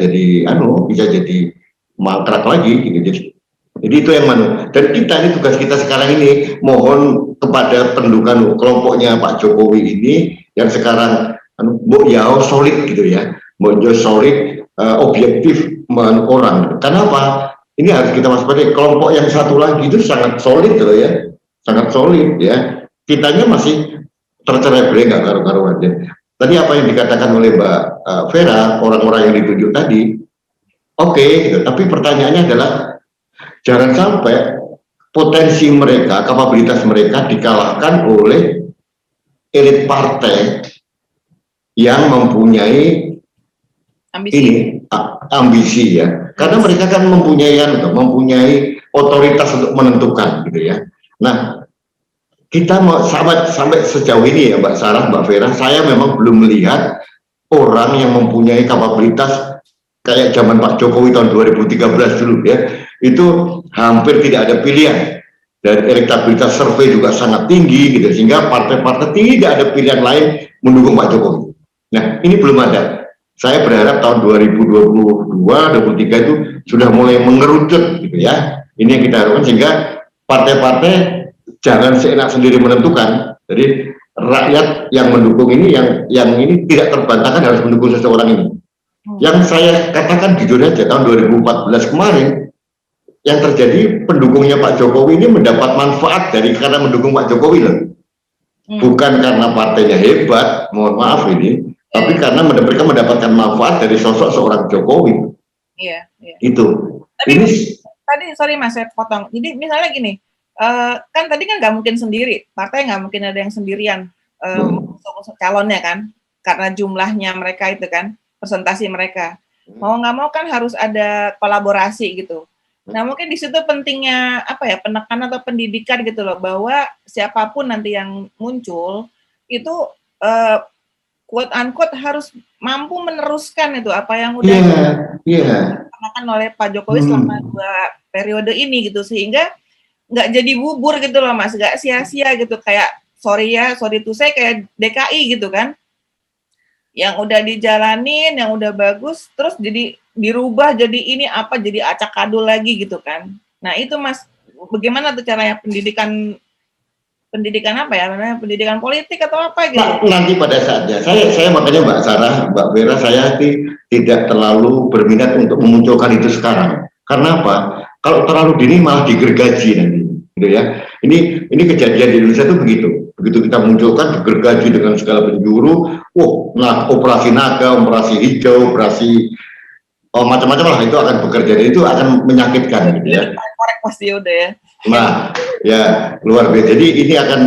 jadi mangkrak lagi gitu. Jadi itu yang dan kita ini, tugas kita sekarang ini mohon kepada pendudukan kelompoknya Pak Jokowi ini yang sekarang solid gitu ya, solid, objektif orang. Kenapa? Ini harus kita waspadai. Kelompok yang satu lagi itu sangat solid loh ya, sangat solid ya. Kitanya masih tercerai-berai, nggak karu-karuan ya. Tadi apa yang dikatakan oleh Mbak Vera, orang-orang yang ditunjuk tadi, oke, gitu. Tapi pertanyaannya adalah jangan sampai potensi mereka, kapabilitas mereka dikalahkan oleh elit partai yang mempunyai ambisi ya. Karena mereka kan mempunyai otoritas untuk menentukan gitu ya. Nah, kita mau sampai sejauh ini ya Mbak Sarah, Mbak Vera, saya memang belum melihat orang yang mempunyai kapabilitas kayak zaman Pak Jokowi tahun 2013 dulu ya. Itu hampir tidak ada pilihan, dan elektabilitas survei juga sangat tinggi gitu, sehingga partai-partai tidak ada pilihan lain mendukung Pak Jokowi. Nah, ini belum ada. Saya berharap tahun 2022-2023 itu sudah mulai mengerucut gitu ya. Ini yang kita harapkan, sehingga partai-partai jangan seenak sendiri menentukan. Jadi rakyat yang mendukung ini, yang ini tidak terbantahkan harus mendukung seseorang ini. Yang saya katakan jujur aja, tahun 2014 kemarin yang terjadi, pendukungnya Pak Jokowi ini mendapat manfaat karena mendukung Pak Jokowi loh. Bukan karena partainya hebat, mohon maaf ini, tapi karena mereka mendapatkan manfaat dari sosok seorang Jokowi. Iya. Itu. Tapi tadi sorry Mas, saya potong. Jadi misalnya gini, kan tadi kan nggak mungkin sendiri, partai nggak mungkin ada yang sendirian calonnya kan, karena jumlahnya mereka itu kan, presentasi mereka. Mau nggak mau kan harus ada kolaborasi gitu. Nah, mungkin di situ pentingnya apa ya, penekanan atau pendidikan gitu loh, bahwa siapapun nanti yang muncul itu quote unquote harus mampu meneruskan itu apa yang udah dilakukan oleh Pak Jokowi selama 2 periode ini gitu, sehingga nggak jadi bubur gitu loh Mas, nggak sia-sia gitu, kayak sorry to say kayak DKI gitu kan, yang udah dijalanin, yang udah bagus, terus jadi dirubah jadi ini apa, jadi acak adul lagi gitu kan. Nah itu Mas, bagaimana tuh caranya pendidikan apa ya namanya, pendidikan politik atau apa gitu? Nanti pada saatnya, saya makanya Mbak Sarah, Mbak Vera, saya tidak terlalu berminat untuk memunculkan itu sekarang. Karena apa? Kalau terlalu dini malah digergaji nanti, gitu ya. Ini kejadian di Indonesia itu begitu. Begitu kita munculkan digergaji dengan segala penjuru, operasi naga, operasi hijau, operasi macam-macam lah, itu akan bekerja, dan itu akan menyakitkan gitu ya. Korek pasti udah ya. Nah, ya luar biasa. Jadi ini akan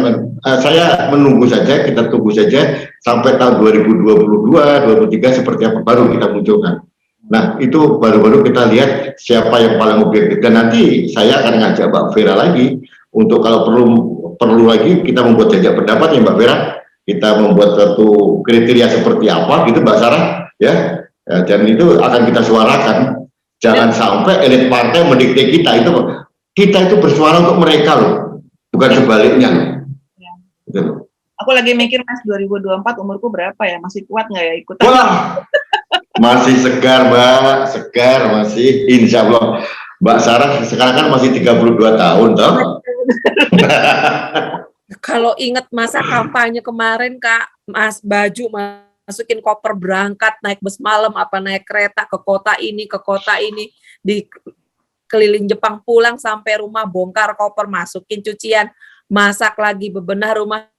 saya menunggu saja, kita tunggu saja sampai tahun 2022, 2023 seperti apa baru kita munculkan. Nah, itu baru-baru kita lihat siapa yang paling objektif, dan nanti saya akan ngajak Mbak Vera lagi untuk kalau perlu lagi kita membuat jajak pendapat ya Mbak Vera, kita membuat satu kriteria seperti apa gitu Mbak Sarah ya. Dan itu akan kita suarakan. Jangan sampai elit partai mendikte kita itu bersuara untuk mereka loh, bukan sebaliknya. Ya. Gitu. Aku lagi mikir Mas, 2024 umurku berapa ya, masih kuat nggak ya ikutan? Wah, masih segar Mbak, masih, insya Allah. Mbak Sarah sekarang kan masih 32 tahun toh. Kalau ingat masa kampanye kemarin Kak, Mas, baju masukin koper berangkat, naik bus malam, apa naik kereta ke kota ini, di keliling Jepang, pulang sampai rumah bongkar koper, masukin cucian, masak lagi, bebenah rumah,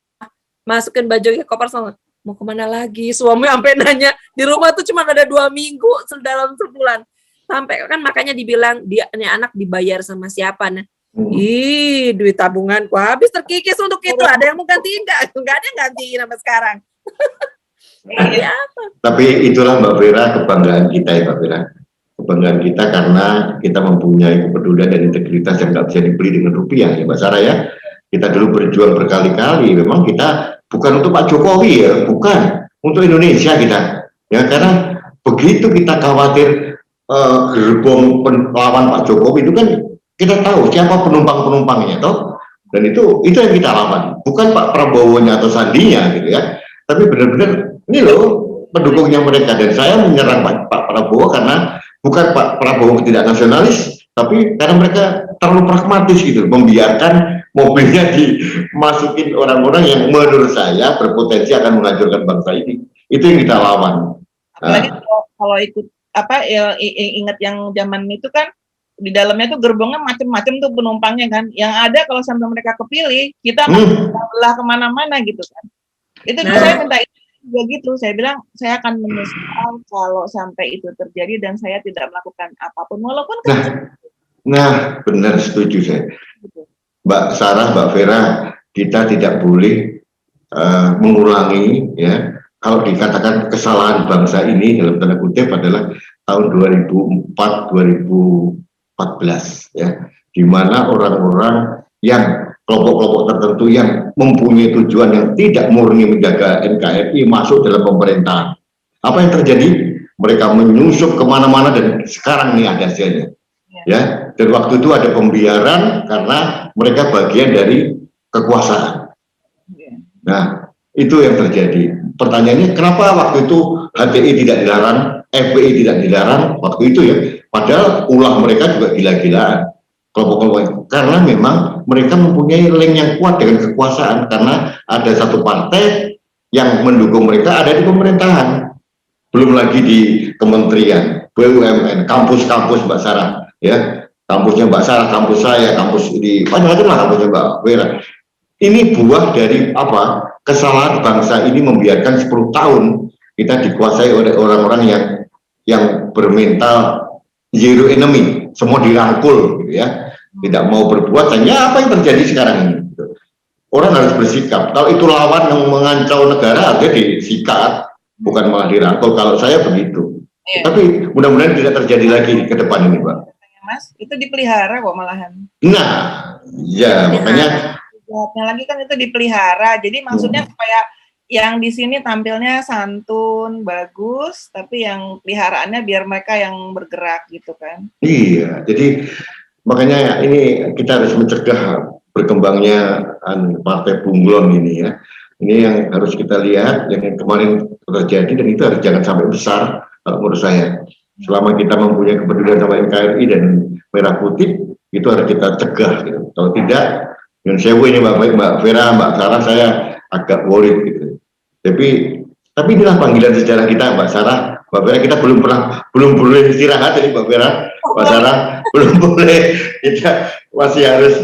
masukin baju ke koper, mau kemana lagi? Suami sampai nanya, di rumah tuh cuma ada 2 minggu dalam sebulan. Sampai kan makanya dibilang dia ini anak dibayar sama siapa? Nah, duit tabunganku habis terkikis untuk itu. Ada yang mau gantiin nggak? Nggak ada yang gantiin sampai sekarang. Tapi itulah Mbak Vera, kebanggaan kita ya Mbak Vera. Kebanggaan kita karena kita mempunyai kepedulian dan integritas yang nggak bisa dibeli dengan rupiah ya Mbak Sarah ya. Kita dulu berjuang berkali-kali. Memang kita bukan untuk Pak Jokowi ya, bukan, untuk Indonesia kita. Ya karena begitu kita khawatir gerbong lawan Pak Jokowi itu kan kita tahu siapa penumpang-penumpangnya toh. Dan itu yang kita lawan, bukan Pak Prabowo-nya atau Sandinya gitu ya. Tapi benar-benar ini loh pendukungnya mereka, dan saya menyerang Pak Prabowo karena bukan Pak Prabowo tidak nasionalis, tapi karena mereka terlalu pragmatis gitu, membiarkan mobilnya dimasukin orang-orang yang menurut saya berpotensi akan menghancurkan bangsa ini. Itu yang kita lawan. Apalagi kalau ikut ingat yang zaman itu kan di dalamnya tuh gerbongnya macam-macam tuh penumpangnya kan. Yang ada kalau sampai mereka kepilih, kita belah kemana-mana gitu kan. Itu saya minta juga gitu. Saya bilang saya akan menyesal kalau sampai itu terjadi dan saya tidak melakukan apapun walaupun benar, setuju saya. Mbak Sarah, Mbak Vera, kita tidak boleh mengulangi ya. Kalau dikatakan kesalahan bangsa ini dalam tanda kutip adalah tahun 2004-2014 ya, di mana orang-orang yang kelompok-kelompok tertentu yang mempunyai tujuan yang tidak murni menjaga NKRI masuk dalam pemerintahan. Apa yang terjadi? Mereka menyusup kemana-mana dan sekarang ini ada hasilnya. Ya, dan waktu itu ada pembiaran karena mereka bagian dari kekuasaan. Nah, itu yang terjadi. Pertanyaannya, kenapa waktu itu HTI tidak dilarang, FPI tidak dilarang waktu itu ya? Padahal ulah mereka juga gila-gilaan. Kelompok-kelompok, karena memang mereka mempunyai link yang kuat dengan kekuasaan, karena ada satu partai yang mendukung mereka ada di pemerintahan, belum lagi di kementerian, BUMN, kampus-kampus Mbak Sarah ya, kampusnya Mbak Sarah, kampus saya, kampus di macam-macam lah kampusnya Mbak Vera. Ini buah dari apa? Kesalahan bangsa ini membiarkan 10 tahun kita dikuasai oleh orang-orang yang bermental zero enemy, semua dirangkul gitu ya, tidak mau berbuat. Hanya apa yang terjadi sekarang ini? Orang harus bersikap. Kalau itu lawan yang mengancam negara, harusnya disikat, bukan malah dirangkul. Kalau saya begitu. Tapi mudah-mudahan tidak terjadi lagi ke depan ini, Pak. Mas, itu dipelihara kok malahan. Nah, ya makanya Jahatnya lagi kan itu dipelihara. Jadi maksudnya supaya yang di sini tampilnya santun, bagus, tapi yang peliharaannya biar mereka yang bergerak gitu kan. iya. Jadi makanya ini kita harus mencegah berkembangnya partai bunglon ini ya. Ini yang harus kita lihat, yang kemarin terjadi, dan itu harus jangan sampai besar kalau menurut saya. Selama kita mempunyai kepedulian sama NKRI dan Merah Putih, itu harus kita cegah. Gitu. Kalau tidak, yang sewu ini Mbak Vera, Mbak Sarah, saya agak worried gitu. Tapi inilah panggilan sejarah kita, Mbak Sarah, Mbak Vera. Kita belum boleh istirahat ini, Mbak Vera, Mbak Sarah, belum boleh. Kita masih harus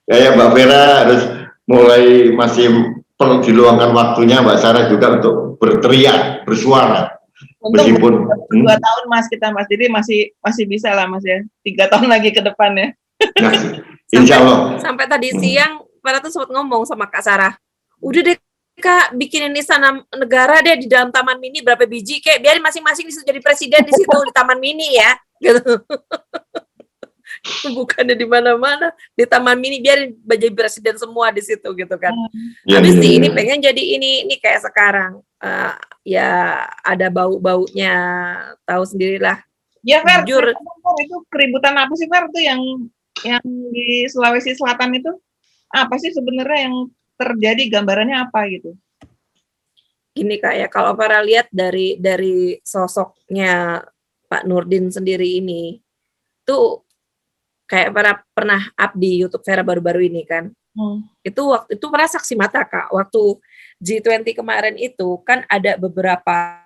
kayak Mbak Vera harus mulai masih perlu diluangkan waktunya, Mbak Sarah juga untuk berteriak, bersuara. Meskipun 2 tahun Mas kita Mas, jadi masih bisa lah Mas ya. 3 tahun lagi ke depan ya. Nah, insya Allah. Sampai tadi siang, Para tuh sempat ngomong sama Kak Sarah, udah deh Kak, bikin ini sana negara deh di dalam Taman Mini berapa biji, kayak biarin masing-masing bisa jadi presiden di situ di Taman Mini ya, gitu. Bukannya di mana-mana di Taman Mini, biarin jadi presiden semua di situ gitu kan. Habis ini pengen jadi ini kayak sekarang, ya ada bau-baunya, tahu sendirilah. Ya Fer, jujur itu keributan apa sih Fer tuh yang di Sulawesi Selatan itu? Apa sih sebenarnya yang terjadi, gambarannya apa gitu? Gini Kak ya, kalau Vera lihat dari sosoknya Pak Nurdin sendiri ini, tuh kayak Vera pernah up di YouTube Vera baru-baru ini kan. Itu waktu itu pernah saksi mata Kak, waktu G20 kemarin itu kan ada beberapa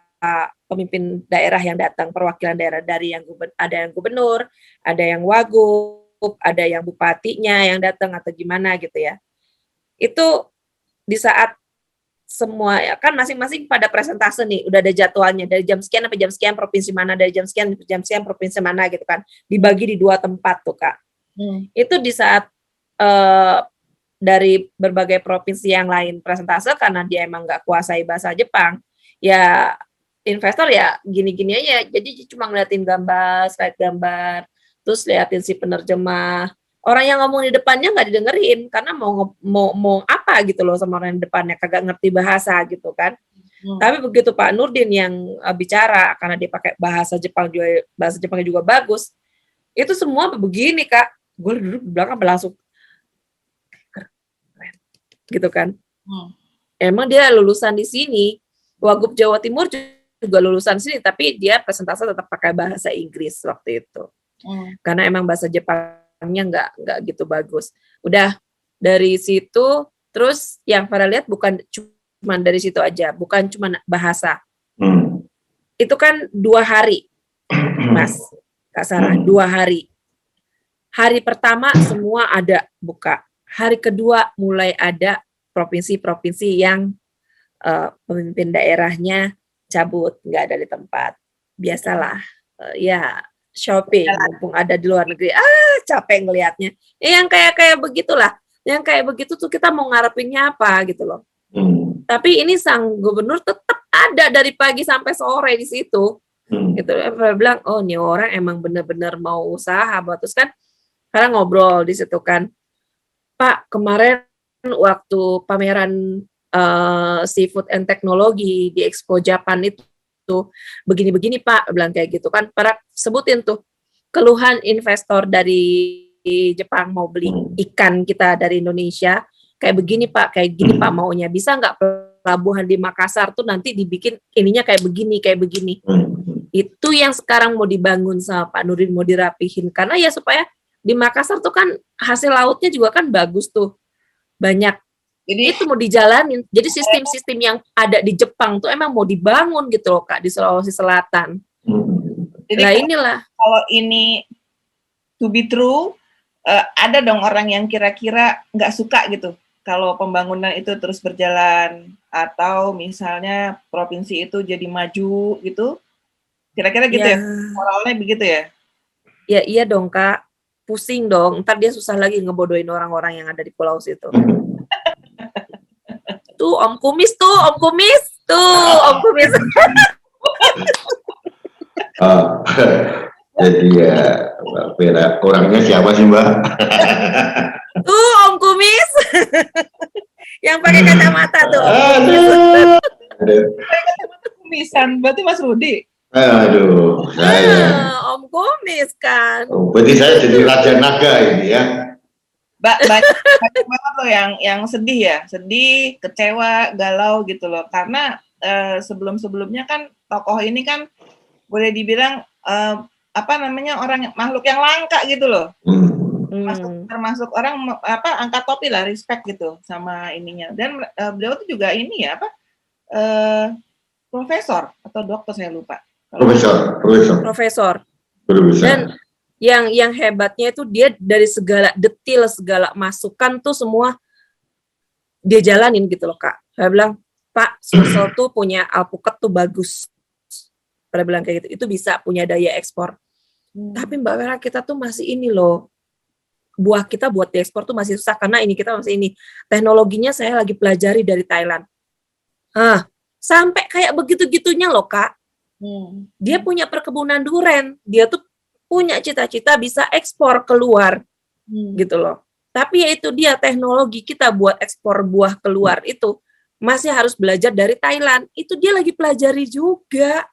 pemimpin daerah yang datang, perwakilan daerah, dari ada yang gubernur, ada yang wagub, ada yang bupatinya yang datang atau gimana gitu ya. Itu di saat semua ya kan masing-masing pada presentase nih, udah ada jadwalnya dari jam sekian sampai jam sekian provinsi mana, dari jam sekian sampai jam sekian provinsi mana gitu kan, dibagi di 2 tempat tuh Kak. Itu di saat dari berbagai provinsi yang lain presentase, karena dia emang nggak kuasai bahasa Jepang, ya investor ya gini-gini aja, jadi cuma ngeliatin gambar, slide gambar, terus liatin si penerjemah. Orang yang ngomong di depannya nggak didengerin karena mau apa gitu loh sama orang di depannya, kagak ngerti bahasa gitu kan. Tapi begitu Pak Nurdin yang bicara, karena dia pakai bahasa Jepangnya juga bagus, itu semua begini Kak. Gue duduk di belakang langsung gitu kan. Emang dia lulusan di sini, Wagub Jawa Timur juga lulusan sini, tapi dia presentasi tetap pakai bahasa Inggris waktu itu. Karena emang bahasa Jepangnya nggak gitu bagus. Udah dari situ, terus yang Farah lihat bukan cuma dari situ aja, bukan cuma bahasa. Itu kan 2 hari, Mas, Kak Sarah, 2 hari. Hari pertama semua ada buka. Hari kedua mulai ada provinsi-provinsi yang pemimpin daerahnya cabut, nggak ada di tempat. Biasalah, ya shopping, mumpung ada di luar negeri, capek ngelihatnya. Yang kayak begitulah, yang kayak begitu tuh kita mau ngarepinnya apa gitu loh. Tapi ini sang gubernur tetap ada dari pagi sampai sore di situ. Gitu. Saya bilang, oh nih orang emang bener-bener mau usaha. Terus kan, karena ngobrol di situ kan, Pak kemarin waktu pameran seafood and technology di Expo Japan itu begini-begini Pak, bilang kayak gitu kan. Para sebutin tuh keluhan investor dari Jepang mau beli ikan kita dari Indonesia, kayak begini Pak, kayak gini Pak maunya. Bisa nggak pelabuhan di Makassar tuh nanti dibikin ininya kayak begini. Itu yang sekarang mau dibangun sama Pak Nurdin, mau dirapihin. Karena ya supaya di Makassar tuh kan hasil lautnya juga kan bagus tuh, banyak. Jadi itu mau dijalanin. Jadi sistem-sistem yang ada di Jepang tuh emang mau dibangun gitu loh Kak di Sulawesi Selatan. Jadi nah inilah. Kalau ini to be true, ada dong orang yang kira-kira nggak suka gitu kalau pembangunan itu terus berjalan, atau misalnya provinsi itu jadi maju gitu. Kira-kira gitu ya? Moralnya begitu ya? Ya iya dong Kak. Pusing dong. Ntar dia susah lagi ngebodohin orang-orang yang ada di pulau situ. Tuh Om Kumis. Jadi ya Mbak Vera. Orangnya siapa sih Mbak? Tuh Om Kumis. Yang pakai kacamata tuh Om Kumis. Aduh. Kumisan, berarti Mas Rudi. Aduh, saya. Om Kumis kan. Oh, berarti saya jadi Raja Naga ini ya. Banyak banget loh yang sedih ya, sedih, kecewa, galau gitu loh. Karena sebelum-sebelumnya kan tokoh ini kan boleh dibilang orang makhluk yang langka gitu loh. Termasuk orang angkat topi lah, respect gitu sama ininya. Dan beliau tuh juga ini ya profesor atau dokter saya lupa. Profesor. Dan yang hebatnya itu dia dari segala detail, segala masukan tuh semua dia jalanin gitu loh Kak. Saya bilang, Pak, Sulsel tuh punya alpukat tuh bagus. Pada bilang kayak gitu, itu bisa punya daya ekspor. Tapi Mbak Vera, kita tuh masih ini loh, buah kita buat diekspor tuh masih susah karena ini kita masih ini. Teknologinya saya lagi pelajari dari Thailand. Sampai kayak begitu-gitunya loh Kak. Dia punya perkebunan durian, dia tuh punya cita-cita bisa ekspor keluar, gitu loh. Tapi ya itu dia teknologi kita buat ekspor buah keluar itu masih harus belajar dari Thailand. Itu dia lagi pelajari juga.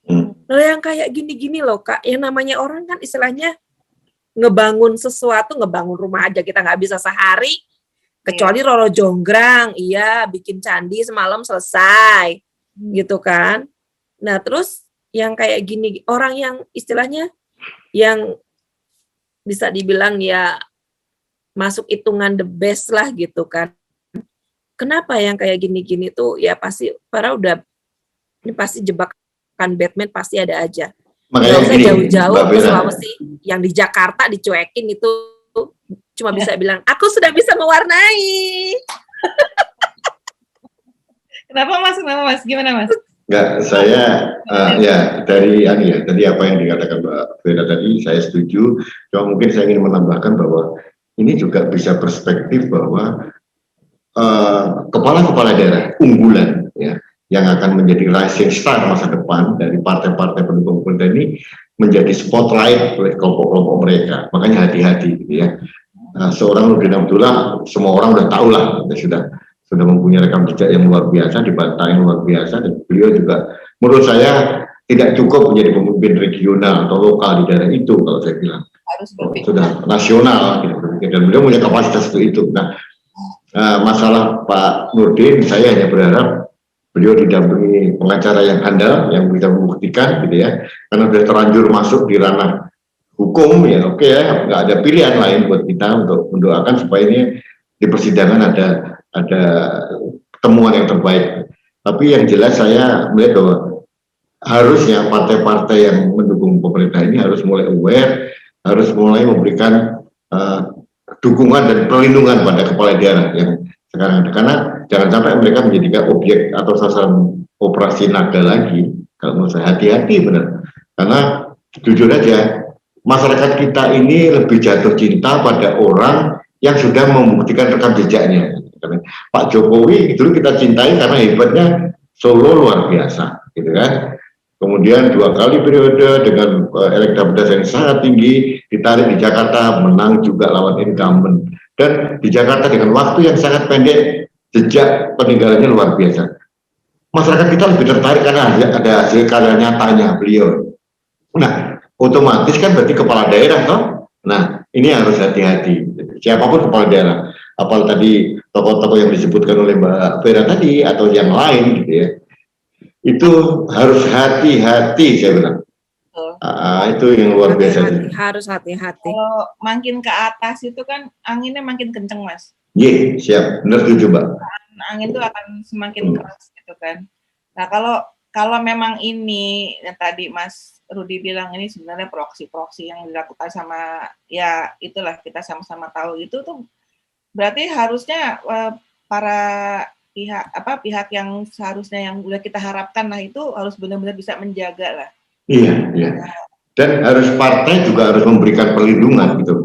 Nah, yang kayak gini-gini loh Kak, yang namanya orang kan istilahnya ngebangun sesuatu, ngebangun rumah aja kita nggak bisa sehari, kecuali Roro Jonggrang, bikin candi semalam selesai, gitu kan. Nah, terus yang kayak gini, orang yang istilahnya yang bisa dibilang ya masuk hitungan the best lah gitu kan. Kenapa yang kayak gini-gini tuh ya pasti ini pasti jebakan Batman pasti ada aja. Makanya usah jauh-jauh ke Sulawesi, yang di Jakarta dicuekin itu cuma bisa bilang, aku sudah bisa mewarnai. Kenapa Mas? Gimana Mas? Enggak, saya tadi apa yang dikatakan Mbak Vera tadi saya setuju. Cuma mungkin saya ingin menambahkan bahwa ini juga bisa perspektif bahwa kepala-kepala daerah unggulan ya yang akan menjadi rising star masa depan dari partai-partai pendukung pemerintah ini menjadi spotlight oleh kelompok-kelompok mereka. Makanya hati-hati gitu ya. Seorang Nurdin Abdullah semua orang udah tahu lah, sudah mempunyai rekam jejak yang luar biasa, dibantah yang luar biasa, dan beliau juga menurut saya tidak cukup menjadi pemimpin regional atau lokal di daerah itu kalau saya bilang. Sudah nasional gitu, dan beliau punya kapasitas untuk itu. Nah, masalah Pak Nurdin, saya hanya berharap beliau didampingi pengacara yang handal yang bisa membuktikan gitu ya, karena sudah terlanjur masuk di ranah hukum ya oke ya, nggak ada pilihan lain buat kita untuk mendoakan supaya ini di persidangan ada temuan yang terbaik. Tapi yang jelas saya melihat bahwa harusnya partai-partai yang mendukung pemerintah ini harus mulai aware, harus mulai memberikan dukungan dan perlindungan pada kepala daerah yang sekarang ada. Karena jangan sampai mereka menjadikan objek atau sasaran operasi naga lagi. Kalau menurut saya hati-hati benar. Karena jujur aja, masyarakat kita ini lebih jatuh cinta pada orang yang sudah membuktikan rekam jejaknya. Pak Jokowi dulu kita cintai karena hebatnya Solo luar biasa, gitu kan. Kemudian 2 kali periode dengan elektabilitas yang sangat tinggi, ditarik di Jakarta, menang juga lawan incumbent. Dan di Jakarta dengan waktu yang sangat pendek, jejak peninggalannya luar biasa. Masyarakat kita lebih tertarik karena ada hasil karya nyatanya beliau. Nah, otomatis kan berarti kepala daerah toh. Nah, ini harus hati-hati. Siapapun kepala daerah, apalagi tadi tokoh-tokoh yang disebutkan oleh Mbak Vera tadi atau yang lain gitu ya, itu harus hati-hati saya bilang. Itu yang luar biasa. Harus hati-hati. Kalau makin ke atas itu kan anginnya makin kenceng Mas. Iya, siap, benar setuju Mbak. Angin itu akan semakin keras gitu kan. Nah kalau memang ini yang tadi Mas Rudi bilang ini sebenarnya proksi yang dilakukan sama ya itulah kita sama-sama tahu itu tuh berarti harusnya para pihak yang seharusnya yang udah kita harapkan lah itu harus benar-benar bisa menjaga lah. Iya. Dan harus partai juga harus memberikan perlindungan gitu.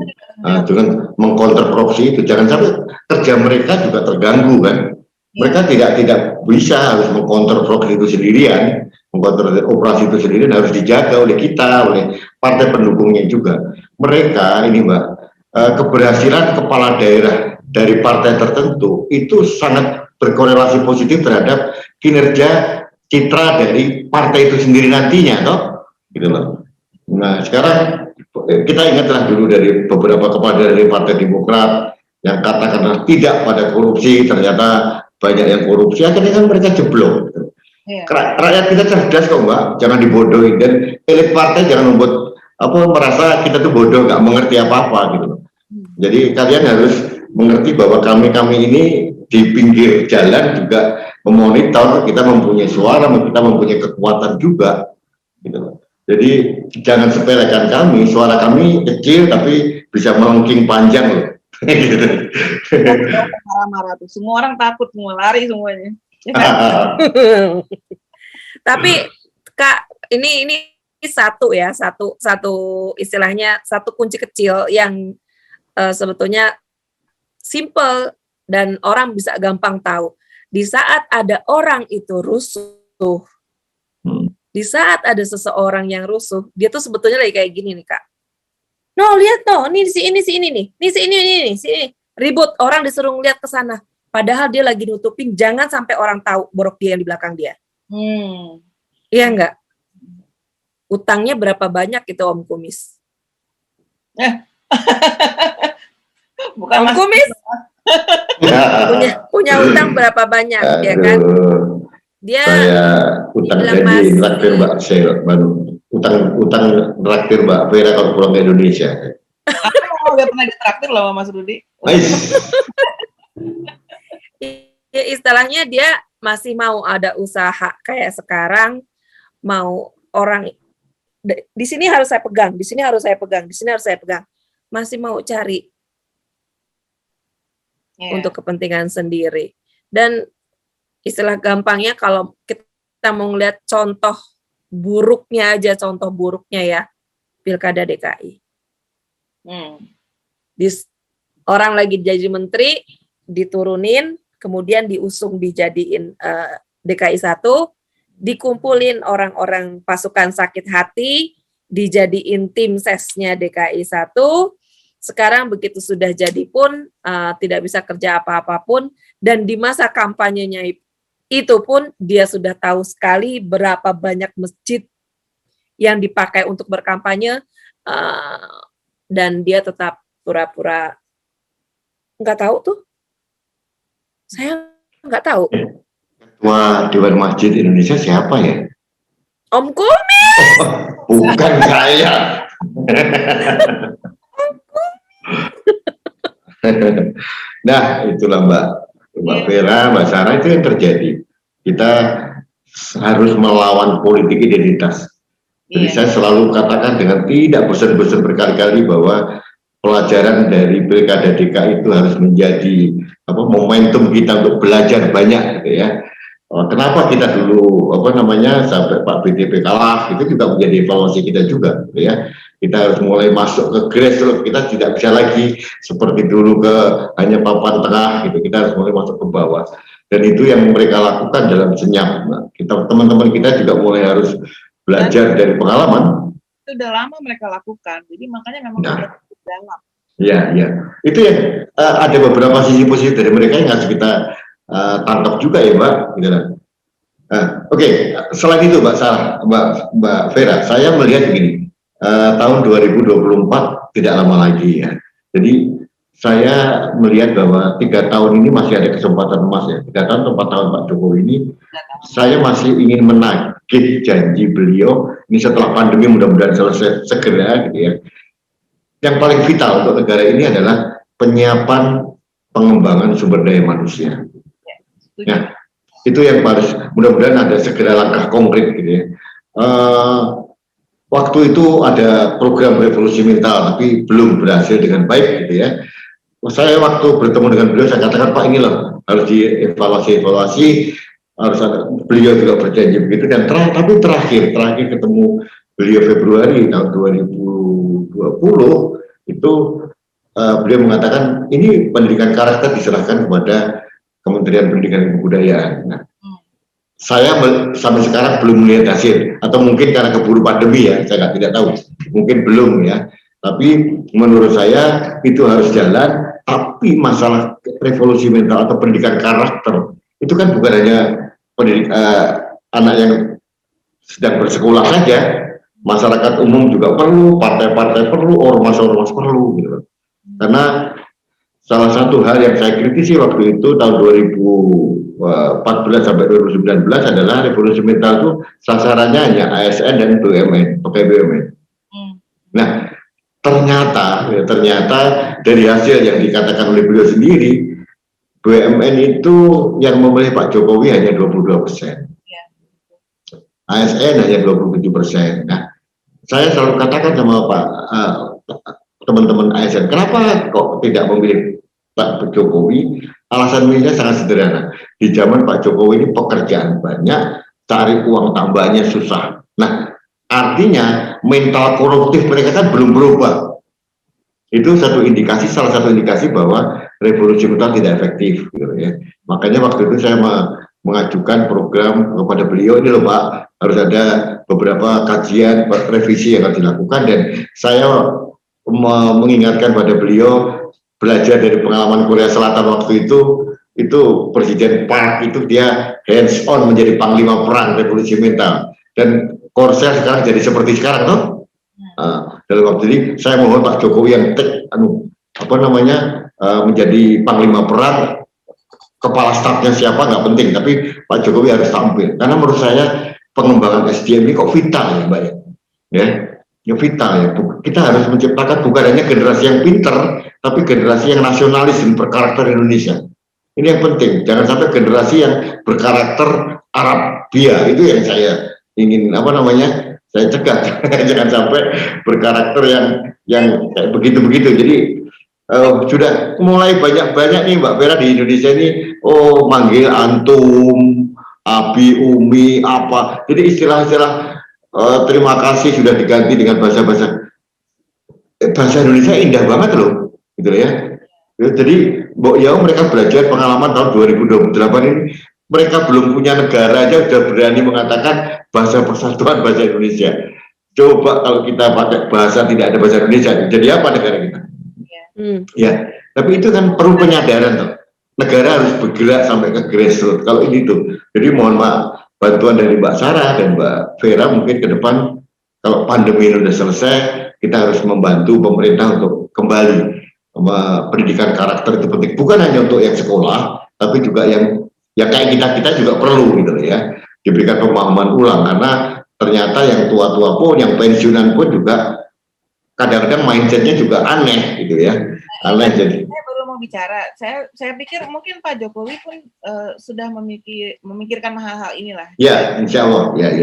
Dengan mengkonter proksi itu jangan sampai kerja mereka juga terganggu kan. Mereka tidak bisa harus mengkontrol program itu sendirian, mengkontrol operasi itu sendirian, harus dijaga oleh kita, oleh partai pendukungnya juga. Mereka ini Mbak, keberhasilan kepala daerah dari partai tertentu itu sangat berkorelasi positif terhadap kinerja citra dari partai itu sendiri nantinya, toh, gitu loh. Nah sekarang kita ingatlah dulu dari beberapa kepala dari Partai Demokrat yang katakanlah tidak pada korupsi, ternyata banyak yang korupsi, akhirnya kan mereka jeblok. Gitu. Rakyat kita cerdas kok Mbak, jangan dibodohin, dan elit partai jangan membuat merasa kita tuh bodoh, nggak mengerti apa-apa gitu. Jadi kalian harus mengerti bahwa kami ini di pinggir jalan juga memonitor, kita mempunyai suara, kita mempunyai kekuatan juga gitu. Jadi jangan sepelekan kami, suara kami kecil tapi bisa melengking panjang loh. Marah-marah tuh, semua orang takut, semua lari semuanya. Tapi Kak, ini satu istilahnya satu kunci kecil yang sebetulnya simple dan orang bisa gampang tahu. Di saat ada orang itu rusuh, di saat ada seseorang yang rusuh, dia tuh sebetulnya lagi kayak gini nih Kak. No, lihat no, ini si ini nih, ribut, orang disuruh ngeliat ke sana. Padahal dia lagi nutupin, jangan sampai orang tahu borok dia yang di belakang dia. Iya enggak? Utangnya berapa banyak itu Om Kumis? Bukan Om Kumis? punya utang berapa banyak, ya kan? Dia saya utang janji traktir Mbak Sel, utang traktir Mbak Vera kalau pulang ke Indonesia. Aku nggak pernah ditraktir loh Mas Rudi. Ya, istilahnya dia masih mau ada usaha kayak sekarang, mau orang di sini harus saya pegang, di sini harus saya pegang, di sini harus saya pegang, masih mau cari untuk kepentingan sendiri. Dan istilah gampangnya kalau kita mau ngeliat contoh buruknya ya, Pilkada DKI. Orang lagi jadi menteri, diturunin, kemudian diusung dijadiin DKI 1, dikumpulin orang-orang pasukan sakit hati, dijadiin tim sesnya DKI 1, sekarang begitu sudah jadi pun tidak bisa kerja apa-apapun, dan di masa kampanyenya itu pun dia sudah tahu sekali berapa banyak masjid yang dipakai untuk berkampanye, dan dia tetap pura-pura nggak tahu tuh. Saya nggak tahu. Ketua Dewan Masjid Indonesia siapa ya? Om Kumis. Bukan saya. Nah, itulah Mbak Vera, Mbak Sarah, itu yang terjadi. Kita harus melawan politik identitas. Jadi saya selalu katakan dengan tidak bosan-bosan berkali-kali bahwa pelajaran dari Pilkada DKI itu harus menjadi momentum kita untuk belajar banyak gitu ya. Kenapa kita dulu sampai Pak BTP kalah, itu juga menjadi evaluasi kita juga gitu ya. Kita harus mulai masuk ke grassroots, kita tidak bisa lagi seperti dulu ke hanya papan tengah gitu, kita harus mulai masuk ke bawah. Dan itu yang mereka lakukan dalam senyap. Nah, teman-teman kita juga mulai harus belajar dari pengalaman. Itu udah lama mereka lakukan, jadi makanya memang dalam. Ya. Itu yang ada beberapa sisi positif dari mereka yang harus kita tangkap juga ya Mbak. Gitu. Oke. Selain itu Mbak Sarah, Mbak Vera, saya melihat begini, tahun 2024 tidak lama lagi ya. Jadi saya melihat bahwa 3 tahun ini masih ada kesempatan emas ya. 3 tahun atau 4 tahun Pak Jokowi ini, saya masih ingin menagih janji beliau ini setelah pandemi mudah-mudahan selesai segera gitu ya. Yang paling vital untuk negara ini adalah penyiapan pengembangan sumber daya manusia. Nah, itu yang harus mudah-mudahan ada segera langkah konkret gitu ya. Waktu itu ada program revolusi mental tapi belum berhasil dengan baik gitu ya. Saya waktu bertemu dengan beliau saya katakan Pak ini loh harus dievaluasi, harus ada, beliau juga berjanji begitu, dan tapi terakhir ketemu beliau Februari tahun 2020 itu beliau mengatakan ini pendidikan karakter diserahkan kepada Kementerian Pendidikan dan Kebudayaan. Nah, saya sampai sekarang belum melihat hasil, atau mungkin karena keburu pandemi ya, saya tidak tahu, mungkin belum ya. Tapi menurut saya itu harus jalan. Tapi masalah revolusi mental atau pendidikan karakter itu kan bukan hanya anak yang sedang bersekolah saja, masyarakat umum juga perlu, partai-partai perlu, ormas-ormas perlu gitu. Karena salah satu hal yang saya kritisi waktu itu tahun 2014 sampai 2019 adalah revolusi mental itu sasarannya hanya ASN dan BUMN, pegawai BUMN. Nah, ternyata dari hasil yang dikatakan oleh beliau sendiri, BUMN itu yang memilih Pak Jokowi hanya 22%. ASN hanya 27%. Nah, saya selalu katakan sama teman-teman ASN, kenapa kok tidak memilih Pak Jokowi? Alasan milihnya sangat sederhana. Di zaman Pak Jokowi ini pekerjaan banyak, cari uang tambahnya susah. Nah, artinya mental koruptif mereka kan belum berubah. Itu salah satu indikasi bahwa revolusi mental tidak efektif gitu ya. Makanya waktu itu saya mengajukan program kepada beliau, ini loh Pak, harus ada beberapa kajian revisi yang harus dilakukan, dan saya mengingatkan pada beliau belajar dari pengalaman Korea Selatan waktu itu Presiden Park itu dia hands on menjadi panglima perang revolusi mental, dan Korsel sekarang jadi seperti sekarang toh. Dalam waktu ini saya mohon Pak Jokowi yang menjadi panglima perang, kepala stafnya siapa nggak penting, tapi Pak Jokowi harus tampil, karena menurut saya pengembangan SDM ini kok vital ya Mbak ya vital ya. Kita harus menciptakan bukan hanya generasi yang pinter, tapi generasi yang nasionalis dan berkarakter Indonesia. Ini yang penting, jangan sampai generasi yang berkarakter Arabia, itu yang saya ingin saya cegah. Jangan sampai berkarakter yang kayak begitu-begitu. Jadi sudah mulai banyak nih Mbak Vera di Indonesia ini, manggil antum, abi, umi, apa. Jadi istilah-istilah terima kasih sudah diganti dengan bahasa Indonesia indah banget loh, gitu ya. Jadi mereka belajar pengalaman tahun 2028 ini, mereka belum punya negara aja udah berani mengatakan bahasa persatuan bahasa Indonesia. Coba kalau kita pakai bahasa tidak ada bahasa Indonesia, jadi apa negara kita? Ya, tapi itu kan perlu penyadaran tuh. Negara harus bergerak sampai ke grassroots. Kalau ini tuh, jadi mohon maaf, bantuan dari Mbak Sarah dan Mbak Vera mungkin ke depan kalau pandemi ini sudah selesai, kita harus membantu pemerintah untuk kembali pendidikan karakter itu penting. Bukan hanya untuk yang sekolah, tapi juga yang kayak kita juga perlu gitu ya, diberikan pemahaman ulang, karena ternyata yang tua-tua pun, yang pensiunan pun juga kadang-kadang mindsetnya juga aneh gitu ya, aneh. Jadi saya baru mau bicara, saya pikir mungkin Pak Jokowi pun sudah memikirkan hal-hal inilah. Ya, insya Allah. Ya.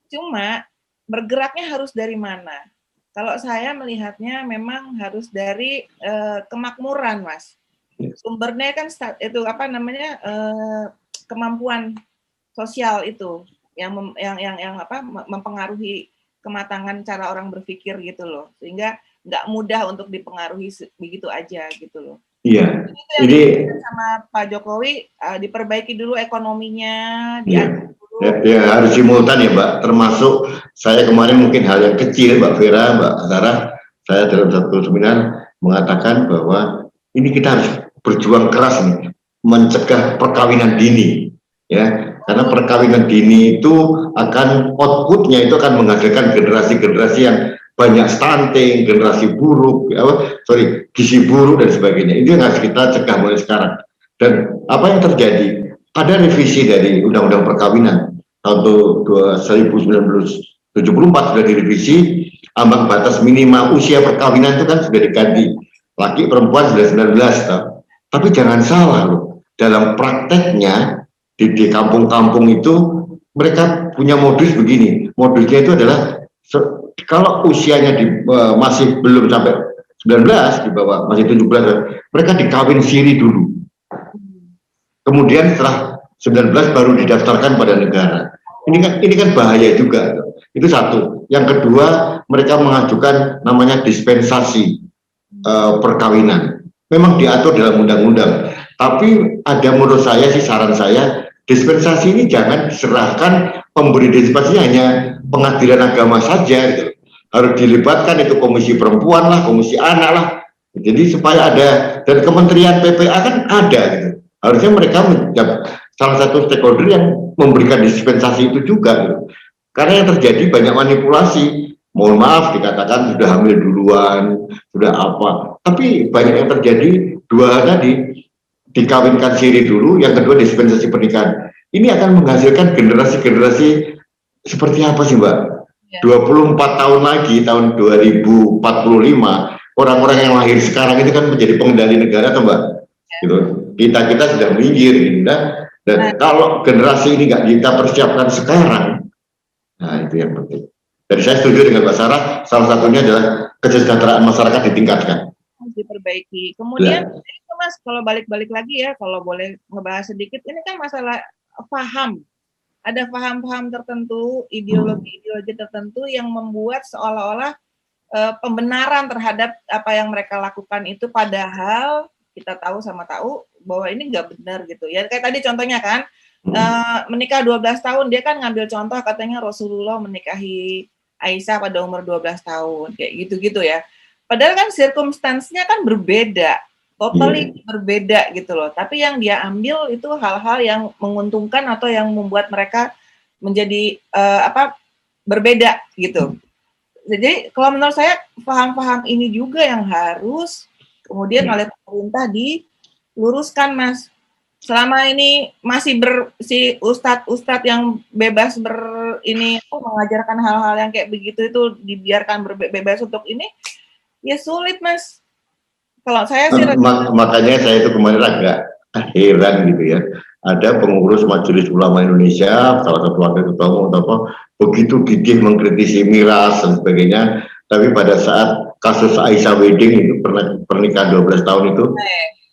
Cuma bergeraknya harus dari mana? Kalau saya melihatnya memang harus dari kemakmuran, Mas. Sumbernya kan itu kemampuan sosial itu yang mempengaruhi kematangan cara orang berpikir gitu loh, sehingga nggak mudah untuk dipengaruhi begitu aja gitu loh. Iya. Jadi sama Pak Jokowi diperbaiki dulu ekonominya, diatur dulu. Ya, harus simultan ya Mbak. Termasuk saya kemarin mungkin hal yang kecil Mbak Vera, Mbak Sarah, saya dalam satu seminar mengatakan bahwa ini kita harus berjuang keras nih, mencegah perkawinan dini, ya. Karena perkawinan dini itu outputnya itu akan menghasilkan generasi-generasi yang banyak stunting, generasi buruk, gizi buruk dan sebagainya. Itu yang harus kita cegah mulai sekarang. Dan apa yang terjadi? Ada revisi dari Undang-Undang Perkawinan tahun 1974 sudah direvisi, ambang batas minimal usia perkawinan itu kan sudah diganti, laki perempuan sudah 19 tahun. Tapi jangan salah loh, dalam prakteknya di kampung-kampung itu mereka punya modus begini. Modusnya itu adalah kalau usianya masih belum sampai 19, di bawah masih 17, mereka dikawin siri dulu. Kemudian setelah 19 baru didaftarkan pada negara. Ini kan bahaya juga. Itu satu. Yang kedua, mereka mengajukan namanya dispensasi perkawinan. Memang diatur dalam undang-undang, Tapi ada menurut saya sih, saran saya, dispensasi ini jangan diserahkan, pemberi dispensasi hanya pengadilan agama saja gitu. Harus dilibatkan itu komisi perempuan lah, komisi anak lah. Jadi supaya ada, dan Kementerian PPA kan ada gitu. Harusnya mereka salah satu stakeholder yang memberikan dispensasi itu juga gitu. Karena yang terjadi banyak manipulasi. Mohon maaf dikatakan sudah hamil duluan, sudah apa. Tapi banyak yang terjadi dua tadi, dikawinkan siri dulu, yang kedua dispensasi pernikahan. Ini akan menghasilkan generasi-generasi seperti apa sih Mbak? 24 tahun lagi, tahun 2045, orang-orang yang lahir sekarang itu kan menjadi pengendali negara atau Mbak? Gitu. Kita sudah minggir gitu, dan kalau generasi ini nggak kita persiapkan sekarang, nah itu yang penting. Jadi saya setuju dengan Mbak Sarah, salah satunya adalah kesejahteraan masyarakat ditingkatkan. Diperbaiki. Kemudian itu Mas, kalau balik-balik lagi ya, kalau boleh ngebahas sedikit, ini kan masalah paham. Ada paham-paham tertentu, ideologi-ideologi tertentu yang membuat seolah-olah pembenaran terhadap apa yang mereka lakukan itu, padahal kita tahu sama tahu bahwa ini nggak benar gitu ya. Kayak tadi contohnya kan, menikah 12 tahun, dia kan ngambil contoh katanya Rasulullah menikahi Aisyah pada umur 12 tahun, kayak gitu-gitu ya. Padahal kan circumstance-nya kan berbeda, totally berbeda gitu loh. Tapi yang dia ambil itu hal-hal yang menguntungkan atau yang membuat mereka menjadi berbeda gitu. Jadi kalau menurut saya paham-paham ini juga yang harus kemudian oleh pemerintah diluruskan, Mas. Selama ini masih si ustadz yang bebas mengajarkan hal-hal yang kayak begitu itu dibiarkan bebas untuk ini, ya sulit Mas. Kalau saya sih makanya saya itu kemarin agak heran gitu ya. Ada pengurus Majelis Ulama Indonesia, salah satu wakil ketua umum begitu gigih mengkritisi miras dan sebagainya, tapi pada saat kasus Aisyah Wedding itu pernikahan 12 tahun itu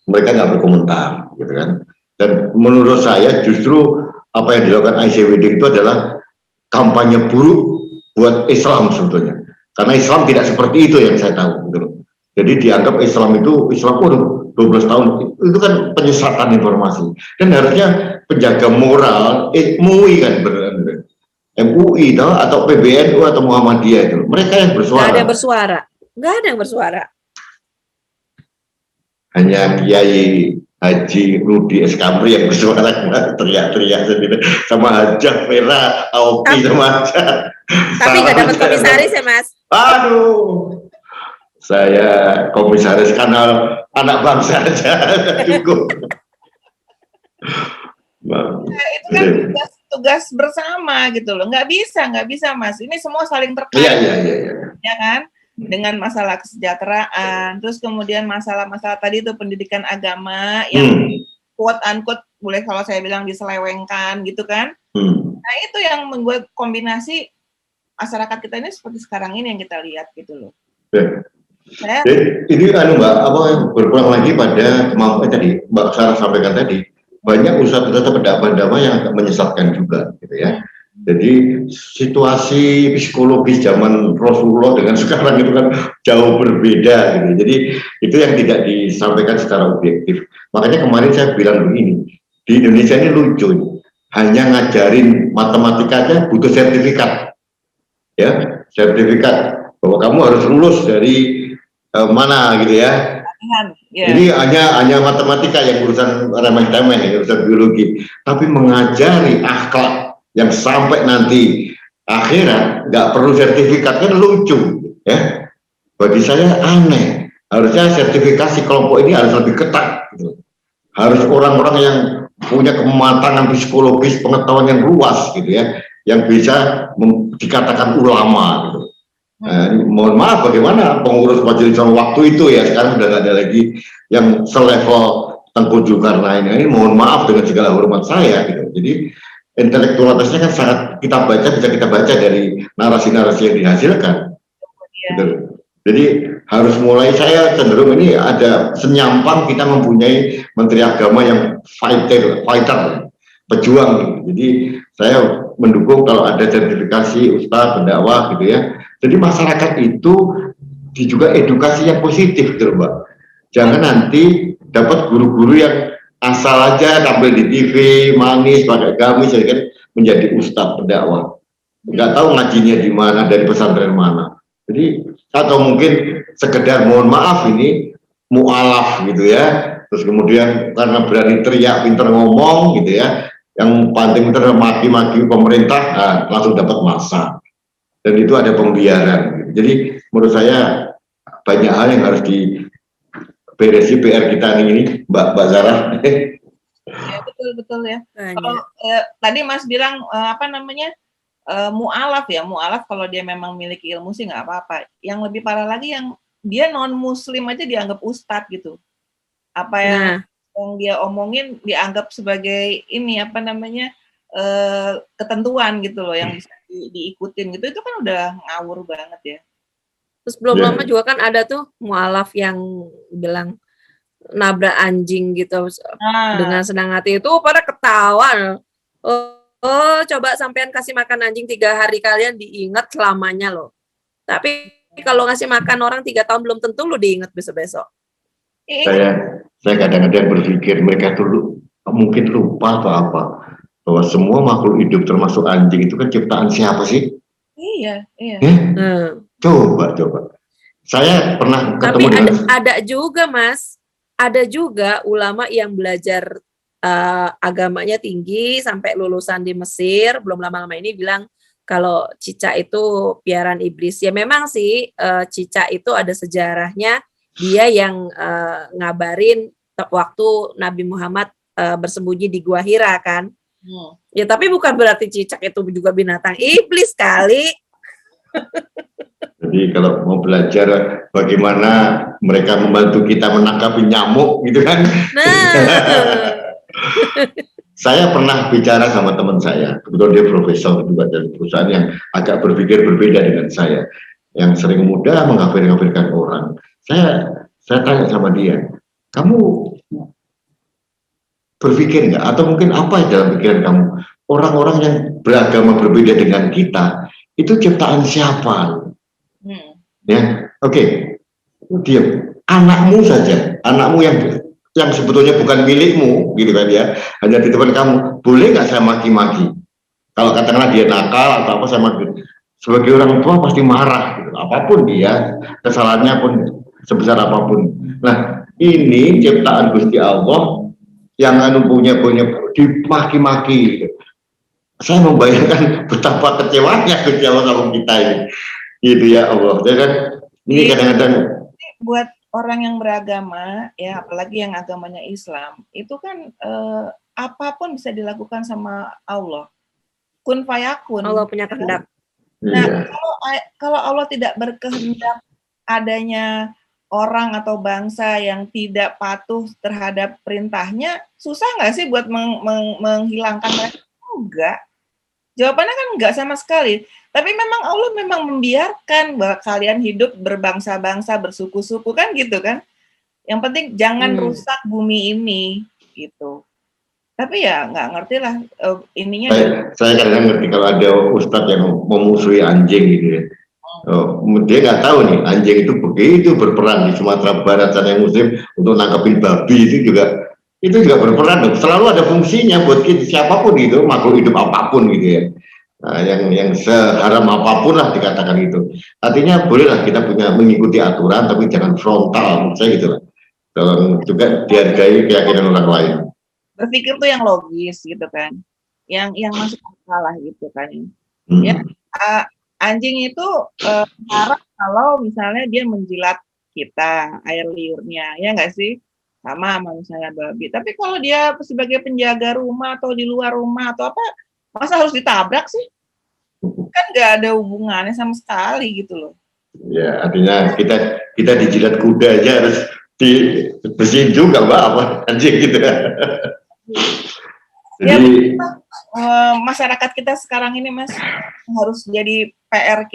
mereka nggak berkomentar gitu kan. Dan menurut saya justru apa yang dilakukan Aisyah Wedding itu adalah kampanye buruk buat Islam sebetulnya. Karena Islam tidak seperti itu yang saya tahu gitu. Jadi dianggap Islam 12 tahun itu kan penyesatan informasi. Dan harusnya penjaga moral MUI kan MUI atau PBNU atau Muhammadiyah itu. Mereka yang bersuara. Nggak ada yang bersuara. Nggak ada yang bersuara. Hanya Kiai Haji Rudi Eskamri yang bersuara teriak-teriak sendiri sama Hajah Vera Aoki sama aja. Tapi nggak dapat komisaris ya Mas? Aduh, saya komisaris kanal anak bangsa aja cukup. Itu kan tugas bersama gitu loh. Nggak bisa Mas. Ini semua saling terkait. Iya. Ya kan? Dengan masalah kesejahteraan, terus kemudian masalah-masalah tadi itu pendidikan agama yang quote unquote boleh kalau saya bilang diselewengkan gitu kan. Nah itu yang membuat kombinasi masyarakat kita ini seperti sekarang ini yang kita lihat gitu loh. Ini Mbak, berpulang lagi pada kemampuan tadi Mbak Sarah sampaikan tadi, banyak ustadz pendakwah yang agak menyesatkan juga gitu ya. Jadi situasi psikologis zaman Rasulullah dengan sekarang itu kan jauh berbeda gitu. Jadi itu yang tidak disampaikan secara objektif. Makanya kemarin saya bilang begini, di Indonesia ini lucu, hanya ngajarin matematika aja butuh sertifikat, ya sertifikat bahwa kamu harus lulus dari mana gitu ya. Jadi hanya matematika yang urusan remeh-temeh, urusan biologi, tapi mengajari akhlak yang sampai nanti akhirat nggak perlu sertifikat kan lucu ya. Bagi saya aneh. Harusnya sertifikasi kelompok ini harus lebih ketat gitu. Harus orang-orang yang punya kematangan psikologis, pengetahuan yang luas gitu ya, yang bisa dikatakan ulama gitu. Mohon maaf bagaimana pengurus majelis waktu itu ya, sekarang sudah nggak ada lagi yang selevel Tengku Zulkarnain ini. Mohon maaf dengan segala hormat saya gitu. Jadi intelektualitasnya kan sangat bisa kita baca dari narasi-narasi yang dihasilkan. Gitu. Jadi harus mulai, saya cenderung ini ada senyampang kita mempunyai menteri agama yang fighter, pejuang. Jadi saya mendukung kalau ada sertifikasi ustadz, pendakwah gitu ya. Jadi masyarakat itu juga edukasi yang positif gitu Mbak. Jangan nanti dapat guru-guru yang asal aja tampil di TV, manis, pakai gamis, jadi kan menjadi ustadz pendakwah. Nggak tahu ngajinya di mana, dari pesantren mana. Jadi atau mungkin sekedar mohon maaf ini mu'alaf gitu ya. Terus kemudian karena berani teriak, pinter ngomong gitu ya, yang paling pinter maki-maki pemerintah, nah, langsung dapat massa. Dan itu ada pembiaran. Jadi menurut saya banyak hal yang harus diberesi PR kita ini, Mbak Zara. Ya, betul ya. Kalau tadi Mas bilang apa namanya mu'alaf ya, mu'alaf kalau dia memang memiliki ilmu sih nggak apa-apa. Yang lebih parah lagi yang dia non muslim aja dianggap ustadz gitu. Apa yang dia omongin dianggap sebagai ini apa namanya ketentuan gitu loh yang bisa diikutin gitu, itu kan udah ngawur banget ya. Terus belum lama juga kan ada tuh mu'alaf yang bilang nabrak anjing gitu dengan senang hati, itu pada ketawa. Oh, coba sampean kasih makan anjing 3 hari, kalian diingat selamanya loh. Tapi kalau ngasih makan orang 3 tahun belum tentu lo diingat besok-besok. Saya kadang-kadang berpikir mereka tuh mungkin lupa atau apa, bahwa semua makhluk hidup termasuk anjing itu kan ciptaan siapa sih? Iya. Coba. Saya pernah ketemu dengan... ada juga Mas, ada juga ulama yang belajar agamanya tinggi sampai lulusan di Mesir, belum lama-lama ini bilang kalau cicak itu piaraan iblis. Ya memang sih cicak itu ada sejarahnya, dia yang ngabarin waktu Nabi Muhammad bersembunyi di Gua Hira kan. Ya tapi bukan berarti cicak itu juga binatang iblis kali. Jadi kalau mau belajar bagaimana mereka membantu kita menangkap nyamuk gitu kan. Saya pernah bicara sama teman saya, kebetulan dia profesor juga dari perusahaan yang agak berpikir berbeda dengan saya, yang sering mudah mengkafir-kafirkan orang. Saya tanya sama dia, kamu berpikir nggak, atau mungkin apa dalam pikiran kamu, orang-orang yang beragama berbeda dengan kita itu ciptaan siapa? Ya, oke. Diam. Anakmu saja, anakmu yang sebetulnya bukan milikmu, gitu kan ya, hanya di depan kamu. Boleh nggak saya maki-maki? Kalau katakanlah dia nakal atau apa, saya maki. Sebagai orang tua pasti marah, gitu. Apapun dia, kesalahannya pun sebesar apapun. Nah, ini ciptaan Gusti Allah yang punya dimaki-maki. Gitu. Saya membayangkan betapa kecewanya Gusti Allah sama kita ini. Gitu ya Allah. Jadi kan ini kadang-kadang buat orang yang beragama ya, apalagi yang agamanya Islam, itu kan apapun bisa dilakukan sama Allah. Kun fayakun. Allah punya kehendak. Nah, kalau Allah tidak berkehendak adanya orang atau bangsa yang tidak patuh terhadap perintahnya, susah nggak sih buat menghilangkan mereka? Enggak. Jawabannya kan enggak sama sekali. Tapi memang Allah memang membiarkan bahwa kalian hidup berbangsa-bangsa, bersuku-suku kan gitu kan. Yang penting jangan rusak bumi ini gitu. Tapi ya nggak ngerti lah ininya. Saya kadang ngerti kalau ada ustadz yang memusuhi anjing gitu ya. Dia nggak tahu nih anjing itu begitu berperan di Sumatera Barat sana yang muslim untuk nangkepin babi itu juga berperan. Selalu ada fungsinya buat siapapun gitu, makhluk hidup apapun gitu ya. Nah, yang seharam apapun lah dikatakan itu. Artinya bolehlah kita mengikuti aturan, tapi jangan frontal, menurut saya gitu lah. Dalam juga dihargai keyakinan orang lain. Berpikir tuh yang logis gitu kan, yang masuk akal lah gitu kan. Ya, anjing itu marah kalau misalnya dia menjilat kita air liurnya, ya nggak sih? Sama misalnya babi. Tapi kalau dia sebagai penjaga rumah atau di luar rumah atau apa, masa harus ditabrak sih? Kan nggak ada hubungannya sama sekali gitu loh. Ya, artinya kita dijilat kuda aja harus dibersihin juga Mbak, apa anjing gitu. Jadi masyarakat kita sekarang ini Mas harus jadi PR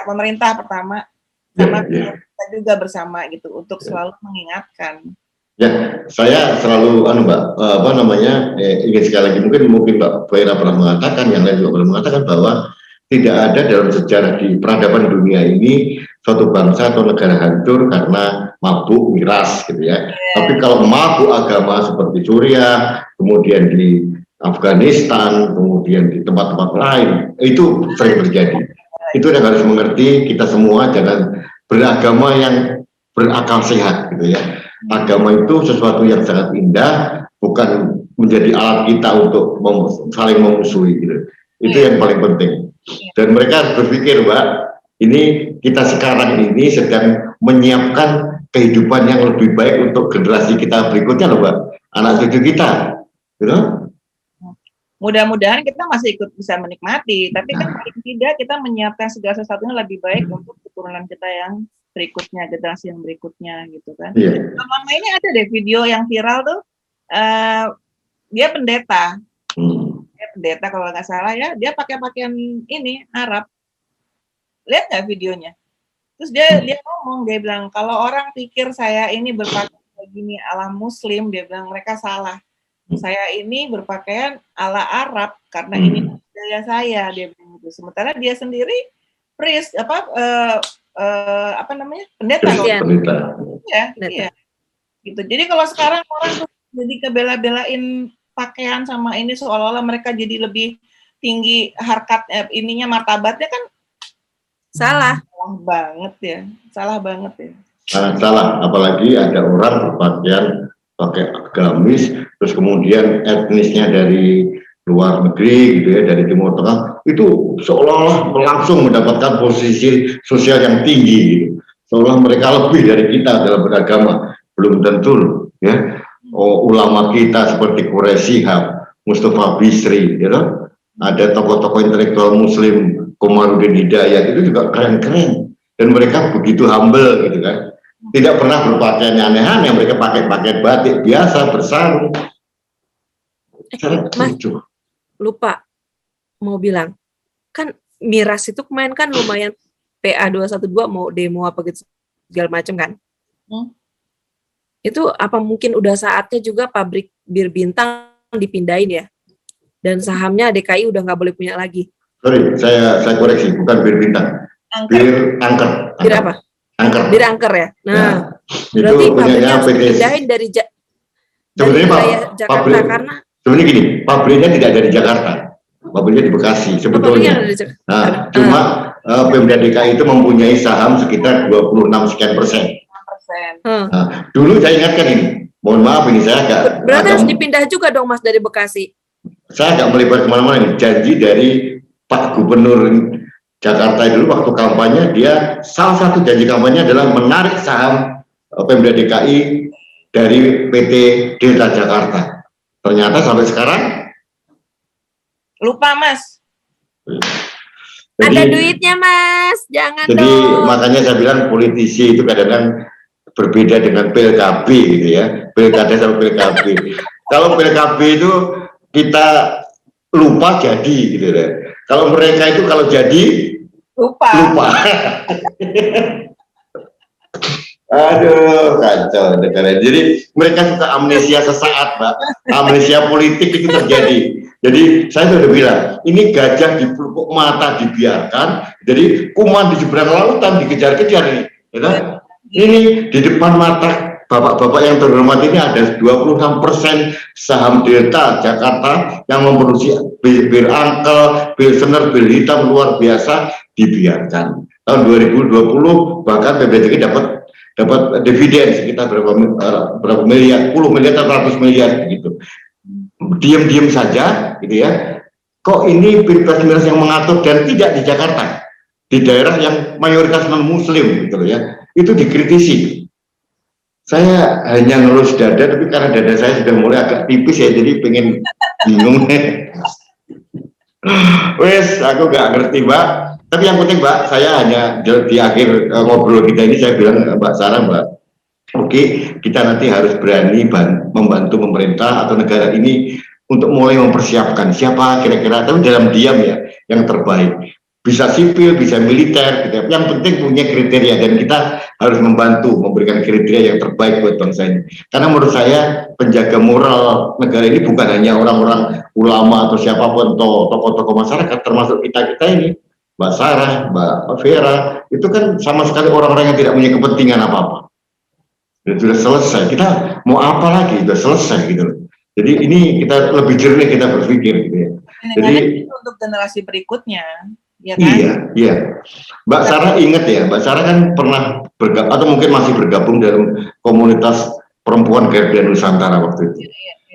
pemerintah pertama, sama kita juga bersama gitu untuk selalu mengingatkan. Ya, saya selalu ingin sekali lagi mungkin Mbak Fira pernah mengatakan, yang lain juga pernah mengatakan bahwa tidak ada dalam sejarah di peradaban dunia ini suatu bangsa atau negara hancur karena mabuk miras gitu ya. Tapi kalau mabuk agama seperti Suriah, kemudian di Afghanistan, kemudian di tempat-tempat lain, itu sering terjadi. Itu yang harus mengerti, kita semua jangan beragama yang berakal sehat gitu ya. Agama itu sesuatu yang sangat indah, bukan menjadi alat kita untuk saling memusuhi gitu. Itu yang paling penting. Dan mereka harus berpikir, Mbak, ini kita sekarang ini sedang menyiapkan kehidupan yang lebih baik untuk generasi kita berikutnya loh, Mbak. Anak cucu kita, gitu. Mudah-mudahan kita masih ikut bisa menikmati, tapi kan paling tidak kita menyiapkan segala sesuatunya lebih baik untuk keturunan kita yang berikutnya, generasi yang berikutnya gitu kan. Lama ini ada deh video yang viral tuh, dia pendeta, kalau nggak salah ya, dia pakai pakaian ini Arab. Lihat nggak videonya? Terus dia ngomong, dia bilang kalau orang pikir saya ini berpakaian begini ala Muslim, dia bilang mereka salah. Saya ini berpakaian ala Arab karena ini budaya saya, dia bilang gitu. Sementara dia sendiri priest pendeta. Iya. Gitu. Jadi kalau sekarang orang tuh jadi kebela-belain pakaian sama ini seolah-olah mereka jadi lebih tinggi harkat martabatnya kan salah banget ya. Sangat salah, apalagi ada orang berpakaian pakai agamis, terus kemudian etnisnya dari luar negeri gitu ya, dari Timur Tengah, itu seolah-olah langsung mendapatkan posisi sosial yang tinggi gitu. Seolah mereka lebih dari kita dalam beragama. Belum tentu ya. Ulama kita seperti Quraish Shihab, Mustafa Bisri gitu. Ada tokoh-tokoh intelektual muslim, Komarudin Hidayat, itu juga keren-keren. Dan mereka begitu humble gitu kan. Tidak pernah berpakaian aneh-aneh, mereka pakai pakaian batik biasa, bersarung. Mas, lupa mau bilang, kan miras itu kemarin kan lumayan PA 212 mau demo apa gitu segala macam kan. Itu apa mungkin udah saatnya juga pabrik bir Bintang dipindahin ya? Dan sahamnya DKI udah nggak boleh punya lagi. Sorry, saya koreksi, bukan bir Bintang. Bir Angker. Bir apa? Angker. Bir Angker ya. Nah, berarti pabriknya harus dipindahin dari Jakarta karena sebenarnya gini, pabriknya tidak dari Jakarta, pabriknya di Bekasi sebetulnya. Cuma Pemda DKI itu mempunyai saham sekitar 26 sekian persen. Nah, dulu saya ingatkan ini, mohon maaf ini saya agak berarti harus dipindah juga dong Mas dari Bekasi. Saya agak melebar kemana-mana ini. Janji dari Pak Gubernur Jakarta dulu waktu kampanye, dia salah satu janji kampanye adalah menarik saham Pemda DKI dari PT Delta Jakarta. Ternyata sampai sekarang lupa Mas. Jadi, ada duitnya Mas, jangan jadi dong. Makanya saya bilang politisi itu kadang-kadang berbeda dengan PLKB gitu ya, pilkada sama PLKB. Kalau PLKB itu kita lupa jadi gitu deh. Kalau mereka itu kalau jadi lupa. Aduh, kacau negara. Jadi mereka suka amnesia sesaat, Mbak. Amnesia politik itu terjadi. Jadi saya sudah bilang, ini gajah di pelupuk mata dibiarkan, jadi kuman di seberang lautan dikejar-kejar ini. Gitu? Ini di depan mata bapak-bapak yang terhormat ini ada 26% saham Delta Jakarta yang memproduksi bir Angkel, Pilsener, bir hitam luar biasa dibiarkan. Tahun 2020 bahkan PBDK dapat dividen sekitar berapa miliar, puluh miliar atau 100 miliar gitu. Diam-diam saja gitu ya. Kok ini Pilpres miras yang mengatur dan tidak di Jakarta, di daerah yang mayoritas non muslim gitu ya. Itu dikritisi. Saya hanya ngelus dada, tapi karena dada saya sudah mulai agak tipis ya, jadi pengen bingung. Wes, aku gak ngerti Mbak. Tapi yang penting Mbak, saya hanya di akhir ngobrol kita ini saya bilang Mbak Sarah, Mbak, oke, kita nanti harus berani membantu pemerintah atau negara ini untuk mulai mempersiapkan siapa kira-kira, tapi dalam diam ya, yang terbaik. Bisa sipil, bisa militer, gitu. Yang penting punya kriteria dan kita harus membantu memberikan kriteria yang terbaik buat bangsa ini. Karena menurut saya penjaga moral negara ini bukan hanya orang-orang ulama atau siapapun tokoh-tokoh masyarakat, termasuk kita ini. Mbak Sarah, Mbak Vera, itu kan sama sekali orang-orang yang tidak punya kepentingan apa-apa. Dan sudah selesai. Kita mau apa lagi? Sudah selesai gitu loh. Jadi ini kita lebih jernih kita berpikir gitu ya. Jadi itu untuk generasi berikutnya, ya kan? iya, iya. Mbak Sarah ingat ya, Mbak Sarah kan pernah bergabung atau mungkin masih bergabung dalam komunitas perempuan Garda Nusantara waktu itu.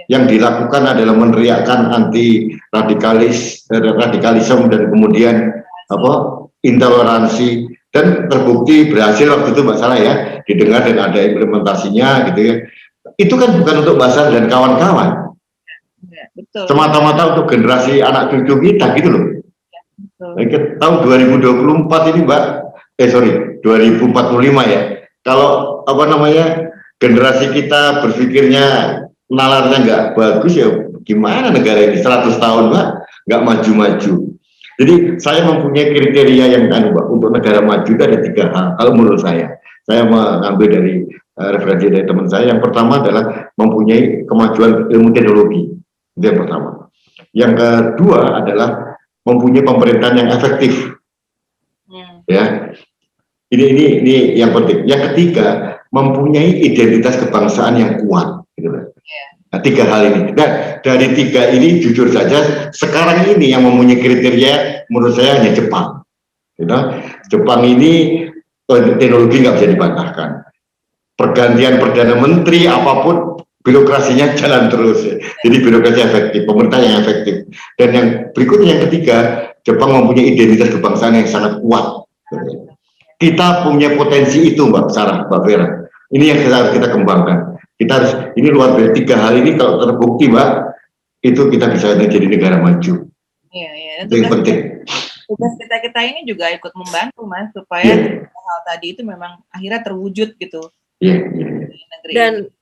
Yang dilakukan adalah meneriakkan anti radikalisme dan kemudian intoleransi, dan terbukti berhasil waktu itu Mbak Sarah ya, didengar dan ada implementasinya gitu ya. Itu kan bukan untuk Mbak Sarah dan kawan-kawan, betul. Semata-mata untuk generasi anak cucu kita gitu loh. Betul. Tahun 2024 ini Mbak, 2045 ya. Kalau generasi kita berpikirnya nalarnya nggak bagus ya, gimana negara ini 100 tahun Mbak nggak maju-maju. Jadi saya mempunyai kriteria yang Mbak, untuk negara maju itu ada 3 hal. Kalau menurut saya mengambil dari referensi dari teman saya. Yang pertama adalah mempunyai kemajuan ilmu teknologi, itu yang pertama. Yang kedua adalah mempunyai pemerintahan yang efektif. Ya, ini yang penting. Yang ketiga, mempunyai identitas kebangsaan yang kuat. Gitu. Nah, 3 hal ini. Nah, dari 3 ini jujur saja sekarang ini yang mempunyai kriteria menurut saya hanya Jepang. Gitu. Jepang ini teknologi nggak bisa dibantahkan. Pergantian perdana menteri apapun birokrasinya jalan terus. Jadi birokrasi efektif, pemerintah yang efektif. Dan yang berikutnya yang ketiga, Jepang mempunyai identitas kebangsaan yang sangat kuat. Kita punya potensi itu Mbak Sarah, Mbak Vera. Ini yang harus kita kembangkan. Kita harus, ini luar biasa, 3 hal ini kalau terbukti Mbak, itu kita bisa jadi negara maju. Iya. Itu yang penting. Tugas kita ini juga ikut membantu Mas, supaya hal tadi itu memang akhirnya terwujud gitu. Dan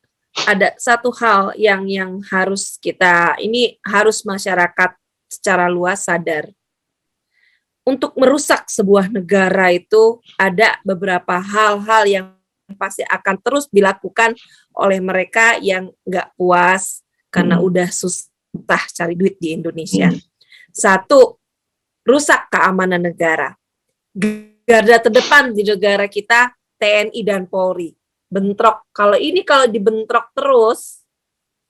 ada satu hal yang harus harus masyarakat secara luas sadar. Untuk merusak sebuah negara itu ada beberapa hal-hal yang pasti akan terus dilakukan oleh mereka yang nggak puas karena udah susah cari duit di Indonesia. 1, rusak keamanan negara. Garda terdepan di negara kita TNI dan Polri. Bentrok. Kalau dibentrok terus,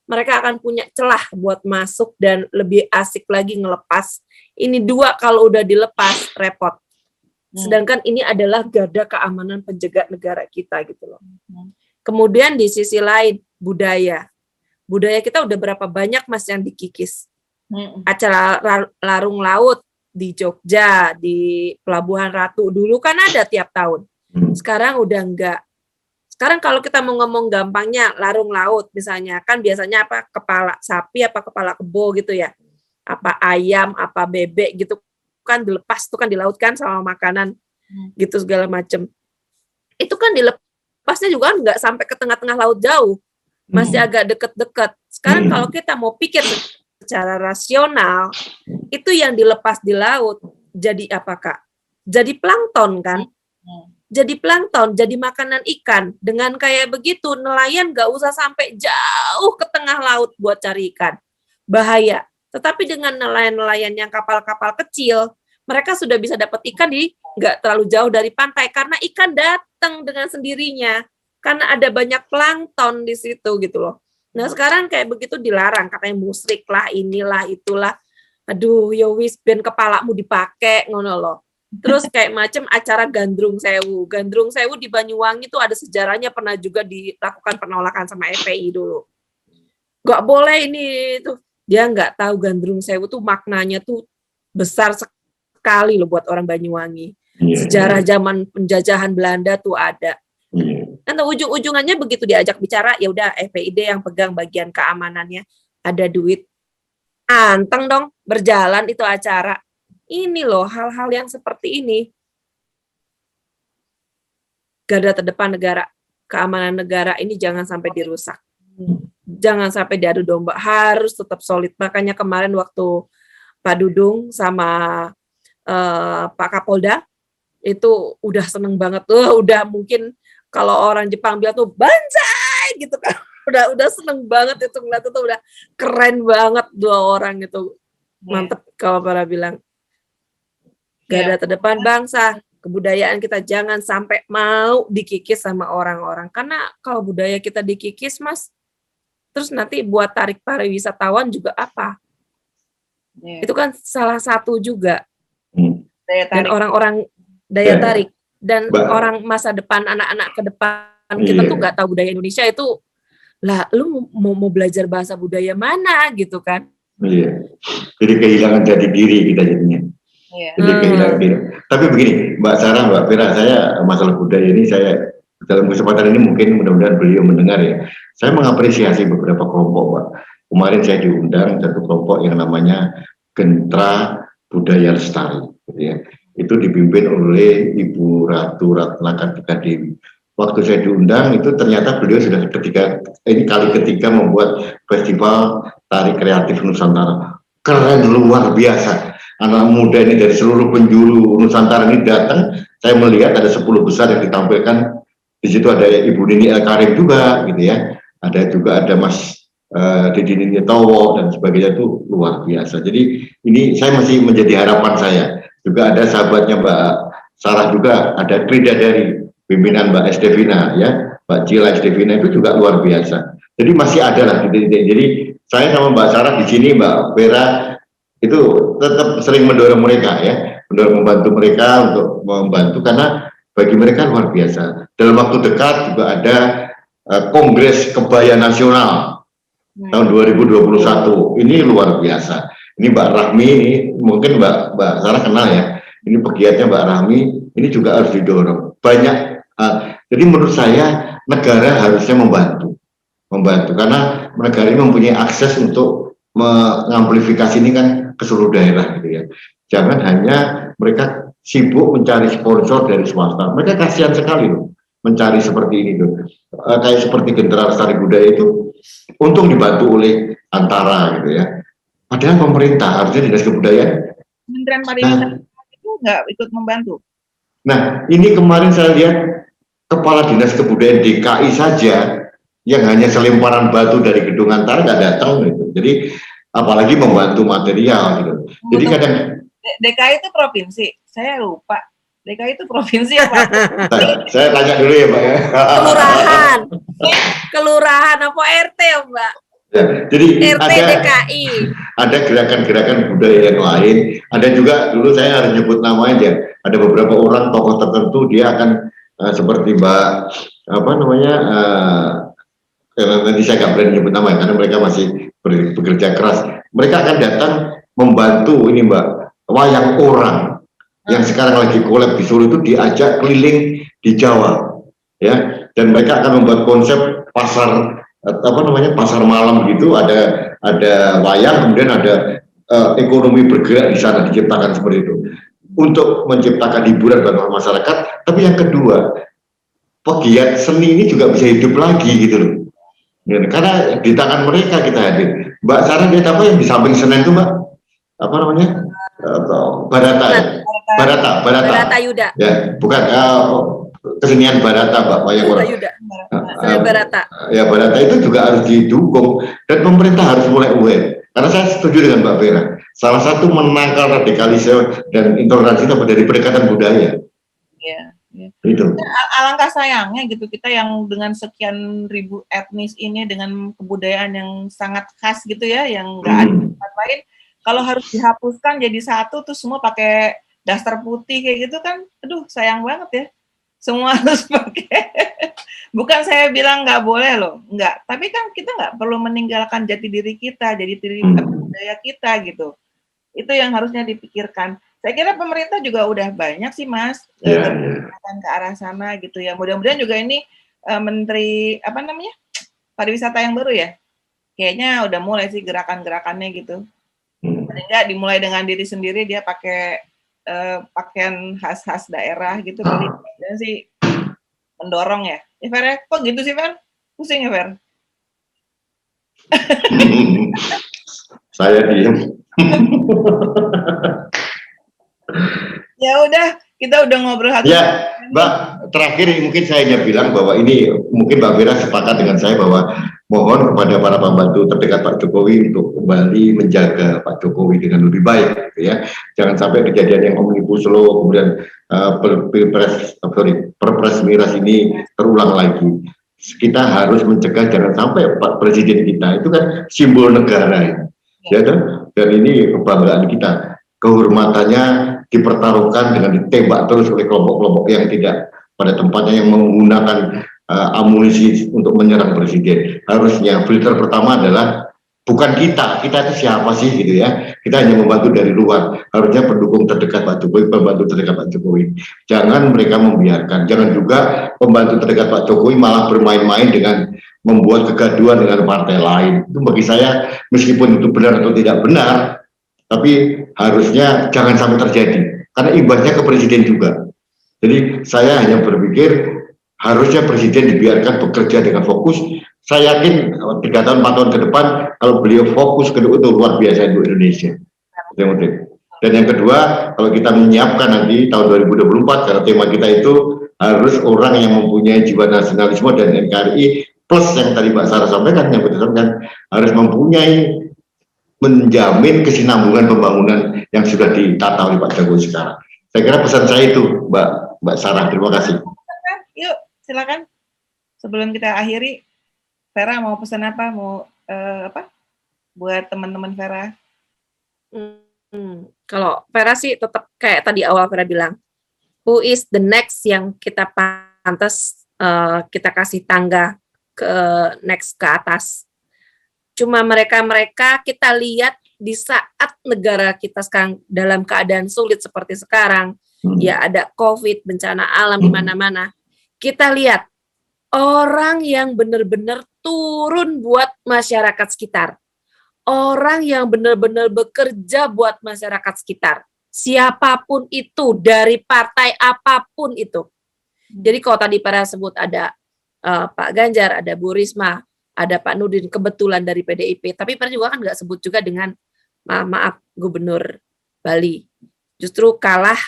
mereka akan punya celah buat masuk dan lebih asik lagi ngelepas. Ini 2 kalau udah dilepas repot. Sedangkan ini adalah garda keamanan penjaga negara kita gitu loh. Kemudian di sisi lain budaya kita udah berapa banyak Mas yang dikikis. Acara larung laut di Jogja, di Pelabuhan Ratu dulu kan ada tiap tahun. Sekarang udah enggak. Sekarang kalau kita mau ngomong gampangnya larung laut misalnya, kan biasanya kepala sapi kepala kebo gitu ya, ayam bebek gitu kan dilepas tuh kan dilautkan sama makanan gitu segala macem. Itu kan dilepasnya juga nggak sampai ke tengah-tengah laut jauh, masih agak deket-deket. Sekarang kalau kita mau pikir secara rasional, itu yang dilepas di laut jadi apa Kak? Jadi plankton kan? Jadi plankton, jadi makanan ikan. Dengan kayak begitu, nelayan nggak usah sampai jauh ke tengah laut buat cari ikan. Bahaya. Tetapi dengan nelayan-nelayan yang kapal-kapal kecil, mereka sudah bisa dapat ikan di nggak terlalu jauh dari pantai, karena ikan datang dengan sendirinya. Karena ada banyak plankton di situ gitu loh. Nah sekarang kayak begitu dilarang, katanya musrik lah, inilah, itulah. Aduh, ya wis ben kepalamu dipakai, ngono loh. Terus kayak macam acara Gandrung Sewu di Banyuwangi itu ada sejarahnya, pernah juga dilakukan penolakan sama FPI dulu. Gak boleh ini tuh, dia nggak tahu Gandrung Sewu tuh maknanya tuh besar sekali loh buat orang Banyuwangi. Sejarah zaman penjajahan Belanda tuh ada. Nanti ujung-ujungannya begitu diajak bicara, ya udah FPID yang pegang bagian keamanannya, ada duit, anteng dong berjalan itu acara. Ini loh hal-hal yang seperti ini. Garda terdepan negara, keamanan negara ini jangan sampai dirusak. Jangan sampai diadu domba, harus tetap solid. Makanya kemarin waktu Pak Dudung sama Pak Kapolda itu udah seneng banget tuh, udah mungkin kalau orang Jepang bilang tuh banzai gitu kan. Udah seneng banget itu, ngeliat itu udah keren banget 2 orang itu. Mantep kalau para bilang. garda terdepan bangsa. Kebudayaan kita jangan sampai mau dikikis sama orang-orang. Karena kalau budaya kita dikikis, Mas, terus nanti buat tarik pariwisatawan juga apa? Itu kan salah satu juga. Dan orang-orang daya tarik. Dan orang masa depan, anak-anak ke depan, kita tuh nggak tahu budaya Indonesia itu, lah lu mau belajar bahasa budaya mana gitu kan? Iya. Jadi kehilangan jati diri kita jadinya. Jadi kehilangan diri. Tapi begini, Mbak Sarah, Mbak Fira, saya masalah budaya ini saya dalam kesempatan ini mungkin mudah-mudahan beliau mendengar ya. Saya mengapresiasi beberapa kelompok, Pak. Kemarin saya diundang satu kelompok yang namanya Gentra Budaya Lestari, gitu ya. Itu dipimpin oleh Ibu Ratu Ratna Kartika Dewi. Waktu saya diundang itu ternyata beliau sudah kali ketiga membuat festival tari kreatif Nusantara. Keren, luar biasa. Anak muda ini dari seluruh penjuru Nusantara ini datang. Saya melihat ada 10 besar yang ditampilkan. Di situ ada Ibu Nini El Karim juga, gitu ya. Ada Mas Didi Nini Towo dan sebagainya, itu luar biasa. Jadi ini saya masih menjadi harapan saya. Juga ada sahabatnya Mbak Sarah juga, ada Trida dari pimpinan Mbak Estevina, ya, Mbak Cila Estevina itu juga luar biasa. Jadi masih ada lah titik-titik. Jadi saya sama Mbak Sarah di sini, Mbak Vera itu tetap sering mendorong mereka, ya, membantu mereka untuk membantu karena bagi mereka luar biasa. Dalam waktu dekat juga ada Kongres Kebaya Nasional tahun 2021. Ini luar biasa. Ini Mbak Rahmi, ini mungkin Mbak Sarah kenal ya. Ini pegiatnya Mbak Rahmi. Ini juga harus didorong. Banyak. Jadi menurut saya negara harusnya membantu karena negara ini mempunyai akses untuk mengamplifikasi ini kan ke seluruh daerah, gitu ya. Jangan hanya mereka sibuk mencari sponsor dari swasta. Mereka kasihan sekali loh mencari seperti ini tuh. Kayak seperti Gentra Lestari Budaya itu untung dibantu oleh Antara, gitu ya. Padahal pemerintah harusnya Dinas Kebudayaan, Kementerian Pariwisata itu nggak ikut membantu. Nah, ini kemarin saya lihat Kepala Dinas Kebudayaan DKI saja yang hanya selemparan batu dari gedung Antara nggak datang, gitu. Jadi apalagi membantu material, gitu. Jadi kadang DKI itu provinsi, saya lupa. DKI itu provinsi apa? Saya tanya dulu ya, Mbak ya. Kelurahan apa RT ya, Mbak? Ya, jadi RT DKI. Ada gerakan-gerakan budaya yang lain. Ada juga dulu saya harus nyebut namanya. Ada beberapa orang tokoh tertentu dia akan seperti Mbak nanti saya nggak berani nyebut namanya karena mereka masih bekerja keras. Mereka akan datang membantu ini Mbak, wayang orang yang sekarang lagi collab di Solo itu diajak keliling di Jawa, ya. Dan mereka akan membuat konsep pasar pasar malam gitu, ada wayang, kemudian ada ekonomi bergerak di sana diciptakan seperti itu untuk menciptakan hiburan bagi masyarakat. Tapi yang kedua, pegiat seni ini juga bisa hidup lagi, gitu loh. Ya, karena di tangan mereka kita hadir. Mbak Sarah lihat apa yang di samping Senen itu, Mbak? Apa namanya? Barata Yuda. Ya, bukan kesenian Barata, Mbak, wayang orang. Barata. Ya, Barata itu juga harus didukung dan pemerintah harus mulai aware. Karena saya setuju dengan Mbak Vera. Salah satu menangkal radikalisme dan intoleransi itu dari pendekatan budaya. Iya. Itu. Alangkah sayangnya gitu, kita yang dengan sekian ribu etnis ini dengan kebudayaan yang sangat khas gitu ya, yang nggak ada tempat lain. Kalau harus dihapuskan jadi satu tuh semua pakai daster putih kayak gitu kan, aduh sayang banget ya. Semua harus pakai. Bukan saya bilang nggak boleh loh, nggak. Tapi kan kita nggak perlu meninggalkan jati diri kita, jadi diri budaya kita gitu. Itu yang harusnya dipikirkan. Saya kira pemerintah juga udah banyak sih Mas ke arah sana gitu ya. Mudah-mudahan juga ini Menteri pariwisata yang baru ya, kayaknya udah mulai sih gerakan-gerakannya gitu. Paling nggak dimulai dengan diri sendiri, dia pakai pakaian khas-khas daerah gitu kali. Dan sih mendorong ya. Ya Fer, kok gitu sih Fer? Pusing ya Fer? Saya diem. Ya udah, kita udah ngobrol Ya, Mbak, terakhir mungkin saya hanya bilang bahwa ini mungkin Mbak Fira sepakat dengan saya bahwa mohon kepada para pembantu terdekat Pak Jokowi untuk kembali menjaga Pak Jokowi dengan lebih baik, gitu ya. Jangan sampai kejadian yang omnibus law kemudian Perpres Miras ini terulang lagi. Kita harus mencegah jangan sampai Pak Presiden kita itu kan simbol negara ya kan? Dan ini kebanggaan kita, kehormatannya dipertaruhkan dengan ditembak terus oleh kelompok-kelompok yang tidak pada tempatnya, yang menggunakan amunisi untuk menyerang presiden. Harusnya filter pertama adalah bukan kita itu siapa sih gitu ya, kita hanya membantu dari luar. Harusnya pendukung terdekat Pak Jokowi, pembantu terdekat Pak Jokowi. Jangan mereka membiarkan, jangan juga pembantu terdekat Pak Jokowi malah bermain-main dengan membuat kegaduhan dengan partai lain. Itu bagi saya, meskipun itu benar atau tidak benar, tapi harusnya jangan sampai terjadi, karena imbasnya ke presiden juga. Jadi saya hanya berpikir harusnya presiden dibiarkan bekerja dengan fokus. Saya yakin 3 tahun 4 tahun ke depan kalau beliau fokus ke itu luar biasa untuk Indonesia. Dan yang kedua, kalau kita menyiapkan nanti tahun 2024, karena tema kita itu harus orang yang mempunyai jiwa nasionalisme dan NKRI plus yang tadi Mbak Sarah sampaikan, yang betul kan harus mempunyai menjamin kesinambungan pembangunan yang sudah ditata oleh Pak Jokowi sekarang. Saya kira pesan saya itu, Mbak Sarah. Terima kasih. Yuk, silakan. Sebelum kita akhiri, Vera mau pesan apa? Mau apa? Buat teman-teman Vera. Kalau Vera sih tetap kayak tadi awal Vera bilang, who is the next yang kita pantas kita kasih tangga ke next ke atas. Cuma mereka kita lihat di saat negara kita sekarang dalam keadaan sulit seperti sekarang, ya ada COVID, bencana alam di mana-mana. Kita lihat orang yang benar-benar turun buat masyarakat sekitar. Orang yang benar-benar bekerja buat masyarakat sekitar. Siapapun itu, dari partai apapun itu. Jadi kalau tadi para sebut ada Pak Ganjar, ada Bu Risma, ada Pak Nurdin kebetulan dari PDIP, tapi pernah juga kan nggak sebut juga dengan maaf Gubernur Bali. Justru kalah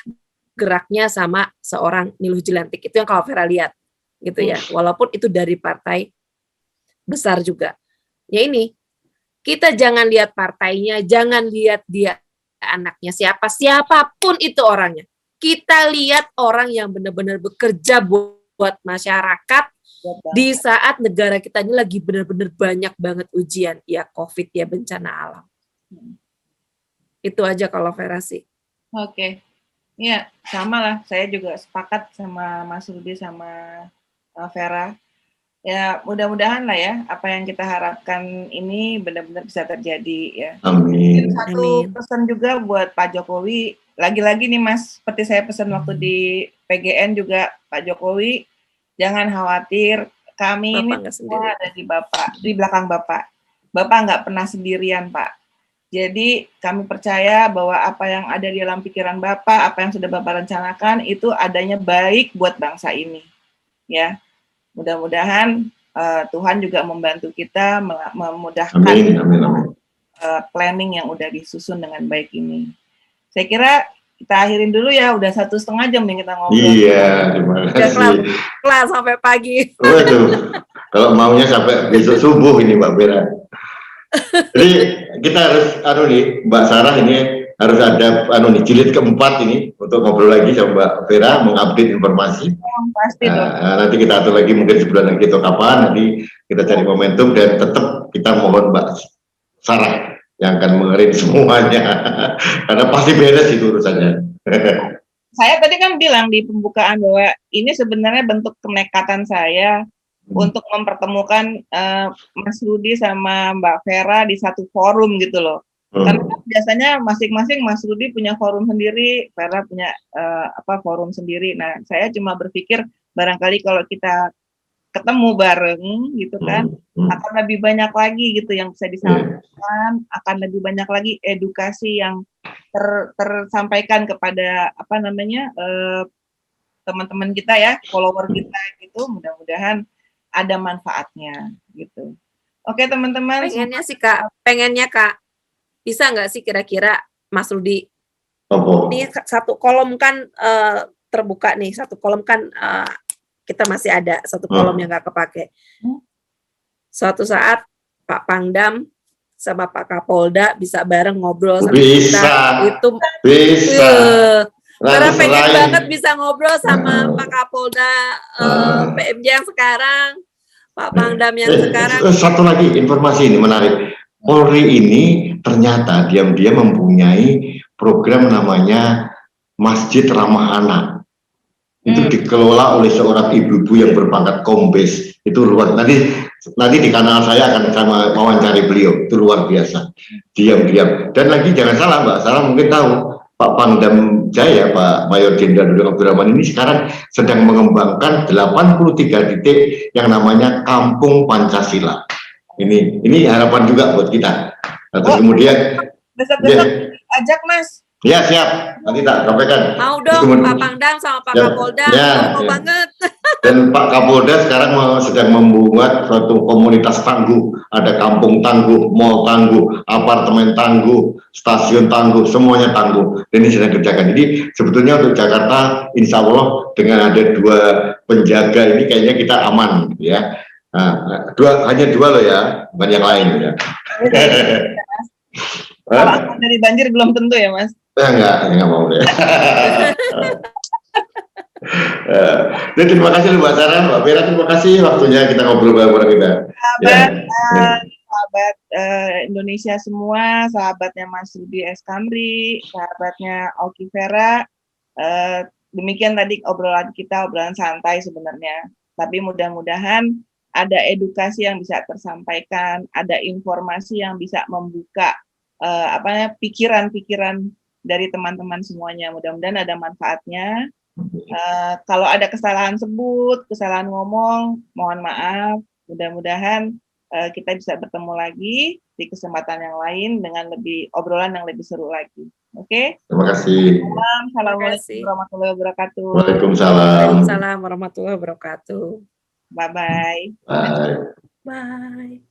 geraknya sama seorang Niluh Jelantik. Itu yang kalau Vera lihat gitu ya. Walaupun itu dari partai besar juga. Ya ini, kita jangan lihat partainya, jangan lihat dia anaknya siapapun itu orangnya. Kita lihat orang yang benar-benar bekerja buat masyarakat. Di saat negara kita ini lagi benar-benar banyak banget ujian, ya COVID, ya bencana alam. Itu aja kalau Vera sih. Oke. Ya, sama lah. Saya juga sepakat sama Mas Rudi sama Vera. Ya, mudah-mudahan lah ya, apa yang kita harapkan ini benar-benar bisa terjadi ya. Amin. Satu pesan juga buat Pak Jokowi, lagi-lagi nih Mas, seperti saya pesan waktu di PGN juga, Pak Jokowi, jangan khawatir, kami Bapak ini semua ada di belakang Bapak. Bapak nggak pernah sendirian, Pak. Jadi kami percaya bahwa apa yang ada di dalam pikiran Bapak, apa yang sudah Bapak rencanakan, itu adanya baik buat bangsa ini. Ya, mudah-mudahan Tuhan juga membantu kita, memudahkan planning yang udah disusun dengan baik ini. Saya kira kita akhirin dulu ya, udah 1,5 jam nih kita ngobrol. Iya, terima kasih. Kelas sampai pagi. Waduh, kalau maunya sampai besok subuh ini Mbak Vera. Jadi kita harus, Mbak Sarah ini harus ada jilid keempat ini untuk ngobrol lagi sama Mbak Vera, mengupdate informasi. Pasti dong. Nanti kita atur lagi mungkin sebulan lagi atau kapan, nanti kita cari momentum dan tetap kita mohon Mbak Sarah yang akan mengerin semuanya, karena pasti beres itu urusannya. Saya tadi kan bilang di pembukaan bahwa ini sebenarnya bentuk kenekatan saya untuk mempertemukan Mas Rudi sama Mbak Vera di satu forum gitu loh. Karena biasanya masing-masing Mas Rudi punya forum sendiri, Vera punya forum sendiri. Nah, saya cuma berpikir barangkali kalau kita ketemu bareng gitu kan, akan lebih banyak lagi gitu yang bisa disampaikan, akan lebih banyak lagi edukasi yang tersampaikan kepada teman-teman kita ya, follower kita gitu. Mudah-mudahan ada manfaatnya gitu. Oke teman-teman. Pengennya Kak, bisa nggak sih kira-kira Mas Rudi? Oh. Ini satu kolom kan terbuka nih, satu kolom kan kita masih ada satu kolom yang nggak kepake. Suatu saat Pak Pangdam sama Pak Kapolda bisa bareng ngobrol sama kita. Itu bisa. karena pengen banget bisa ngobrol sama Pak Kapolda PMJ yang sekarang, Pak Pangdam yang sekarang. Satu lagi informasi ini menarik. Polri ini ternyata diam-diam mempunyai program namanya Masjid Ramah Anak. Itu dikelola oleh seorang ibu-ibu yang berpangkat kombes. Itu luar. Nanti di kanal saya akan sama wawancari beliau. Itu luar biasa. Diam-diam. Dan lagi jangan salah Mbak, salah mungkin tahu Pak Pangdam Jaya, Pak Mayor Jenderal Dudung Abdurrahman ini sekarang sedang mengembangkan 83 titik yang namanya Kampung Pancasila. Ini harapan juga buat kita. Terus kemudian besok ajak Mas. Ya siap, nanti tak sampaikan. Mau dong Pak Pangdam sama Pak Kapolda, mau banget. Dan Pak Kapolda sekarang sedang membuat suatu komunitas tangguh. Ada kampung tangguh, mall tangguh, apartemen tangguh, stasiun tangguh, semuanya tangguh. Dan ini sedang kerjakan. Jadi sebetulnya untuk Jakarta, insya Allah dengan ada 2 penjaga ini kayaknya kita aman, ya. Nah, hanya 2 loh ya, bukan yang lain ya. Kalau aman dari banjir belum tentu ya Mas. Enggak mau deh. Jadi terima kasih Mbak Sarah, Mbak Vera, terima kasih waktunya kita ngobrol bareng kita. Sahabat Indonesia semua, sahabatnya Mas Rudi S. Kamri, sahabatnya Oki Vera, demikian tadi obrolan kita, obrolan santai sebenarnya. Tapi mudah-mudahan ada edukasi yang bisa tersampaikan, ada informasi yang bisa membuka pikiran-pikiran dari teman-teman semuanya. Mudah-mudahan ada manfaatnya. Kalau ada kesalahan sebut, kesalahan ngomong, mohon maaf. Mudah-mudahan kita bisa bertemu lagi di kesempatan yang lain dengan obrolan yang lebih seru lagi. Oke? Terima kasih. Assalamualaikum warahmatullahi wabarakatuh. Waalaikumsalam. Waalaikumsalam warahmatullahi wabarakatuh. Bye-bye. Bye. Bye.